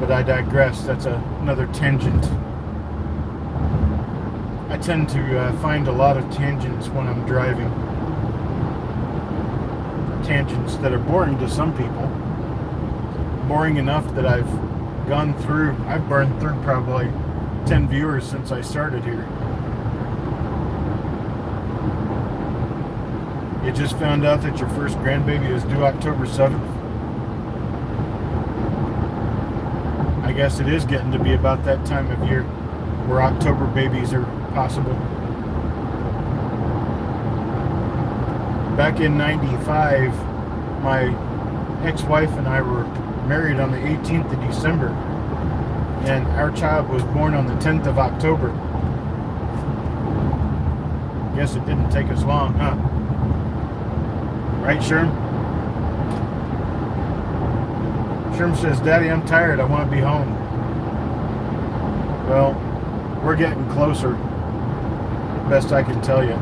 But I digress. That's another tangent. I tend to find a lot of tangents when I'm driving. Tangents that are boring to some people. Boring enough that I've burned through probably 10 viewers since I started here. You just found out that your first grandbaby is due October 7th. I guess it is getting to be about that time of year where October babies are possible. Back in '95, my ex-wife and I were married on the 18th of December, and our child was born on the 10th of October. Guess it didn't take us long, huh? Right, Sherm? Sherm says, Daddy, I'm tired. I want to be home. Well, we're getting closer. Best I can tell you.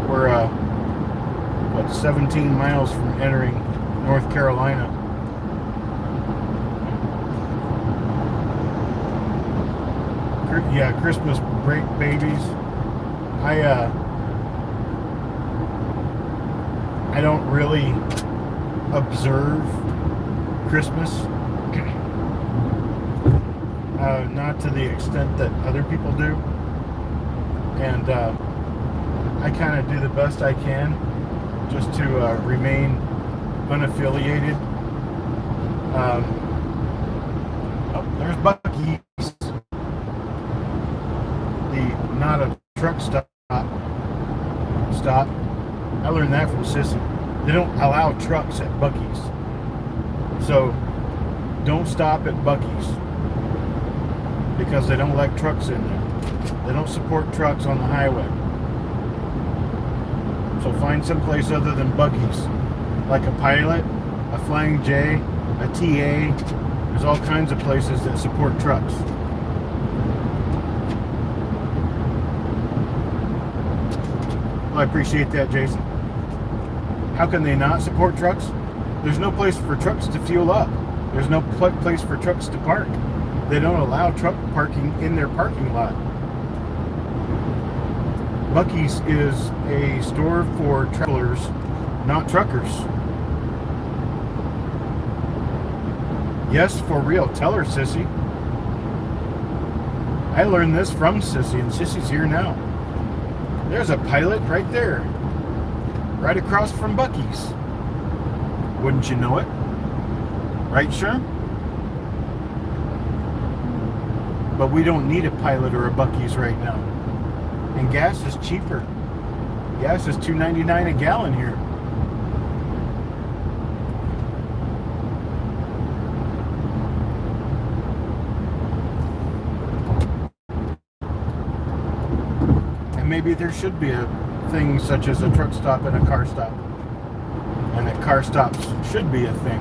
We're, 17 miles from entering North Carolina. Yeah, Christmas break babies. I don't really observe Christmas. Not to the extent that other people do. And I kind of do the best I can just to remain unaffiliated. Oh, there's Buc-ee's. Not a truck stop. I learned that from Sissy. They don't allow trucks at Buc-ee's. So don't stop at Buc-ee's because they don't let trucks in there. They don't support trucks on the highway. So find someplace other than Buc-ee's, like a Pilot, a Flying J, a TA. There's all kinds of places that support trucks. Well, I appreciate that, Jason. How can they not support trucks? There's no place for trucks to fuel up. There's no place for trucks to park. They don't allow truck parking in their parking lot. Buc-ee's is a store for travelers, not truckers. Yes, for real. Tell her, Sissy. I learned this from Sissy, and Sissy's here now. There's a Pilot right there, right across from Buc-ee's. Wouldn't you know it? Right, Sherm? But we don't need a Pilot or a Buc-ee's right now. And gas is cheaper. Gas is $2.99 a gallon here. And maybe there should be a thing such as a truck stop and a car stop. And that car stops should be a thing.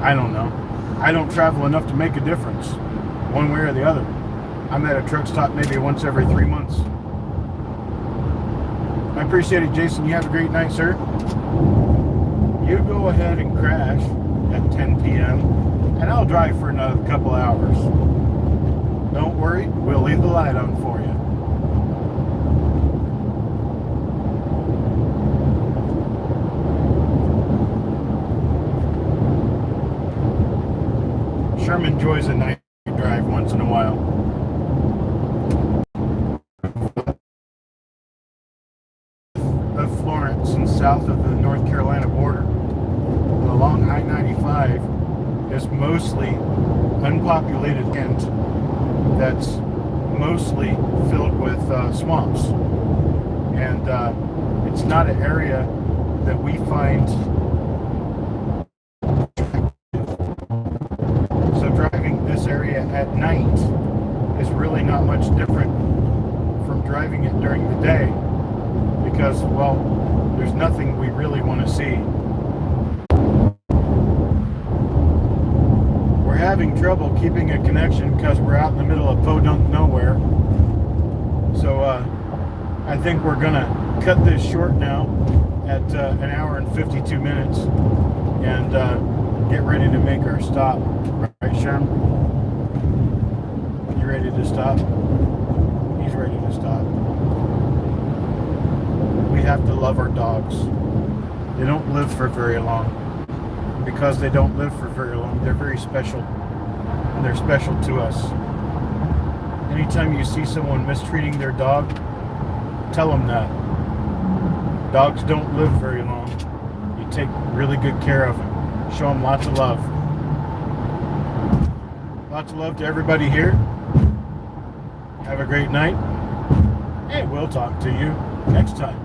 I don't know. I don't travel enough to make a difference, one way or the other. I'm at a truck stop maybe once every 3 months. I appreciate it, Jason. You have a great night, sir. You go ahead and crash at 10 p.m. and I'll drive for another couple hours. Don't worry, we'll leave the light on for you. Sherm enjoys a night drive once in a while. Of Florence and south of the North Carolina border, along I-95 is mostly unpopulated land that's mostly filled with swamps, and it's not an area that we find. So driving this area at night is really not much different from driving it during the day, because, well, there's nothing we really want to see. We're having trouble keeping a connection because we're out in the middle of podunk nowhere. So I think we're gonna cut this short now at an hour and 52 minutes and get ready to make our stop. Right, Sherm? You ready to stop? He's ready to stop. We have to love our dogs. They don't live for very long. Because they don't live for very long, they're very special. And they're special to us. Anytime you see someone mistreating their dog, tell them that. Dogs don't live very long. You take really good care of them. Show them lots of love. Lots of love to everybody here. Have a great night. And we'll talk to you next time.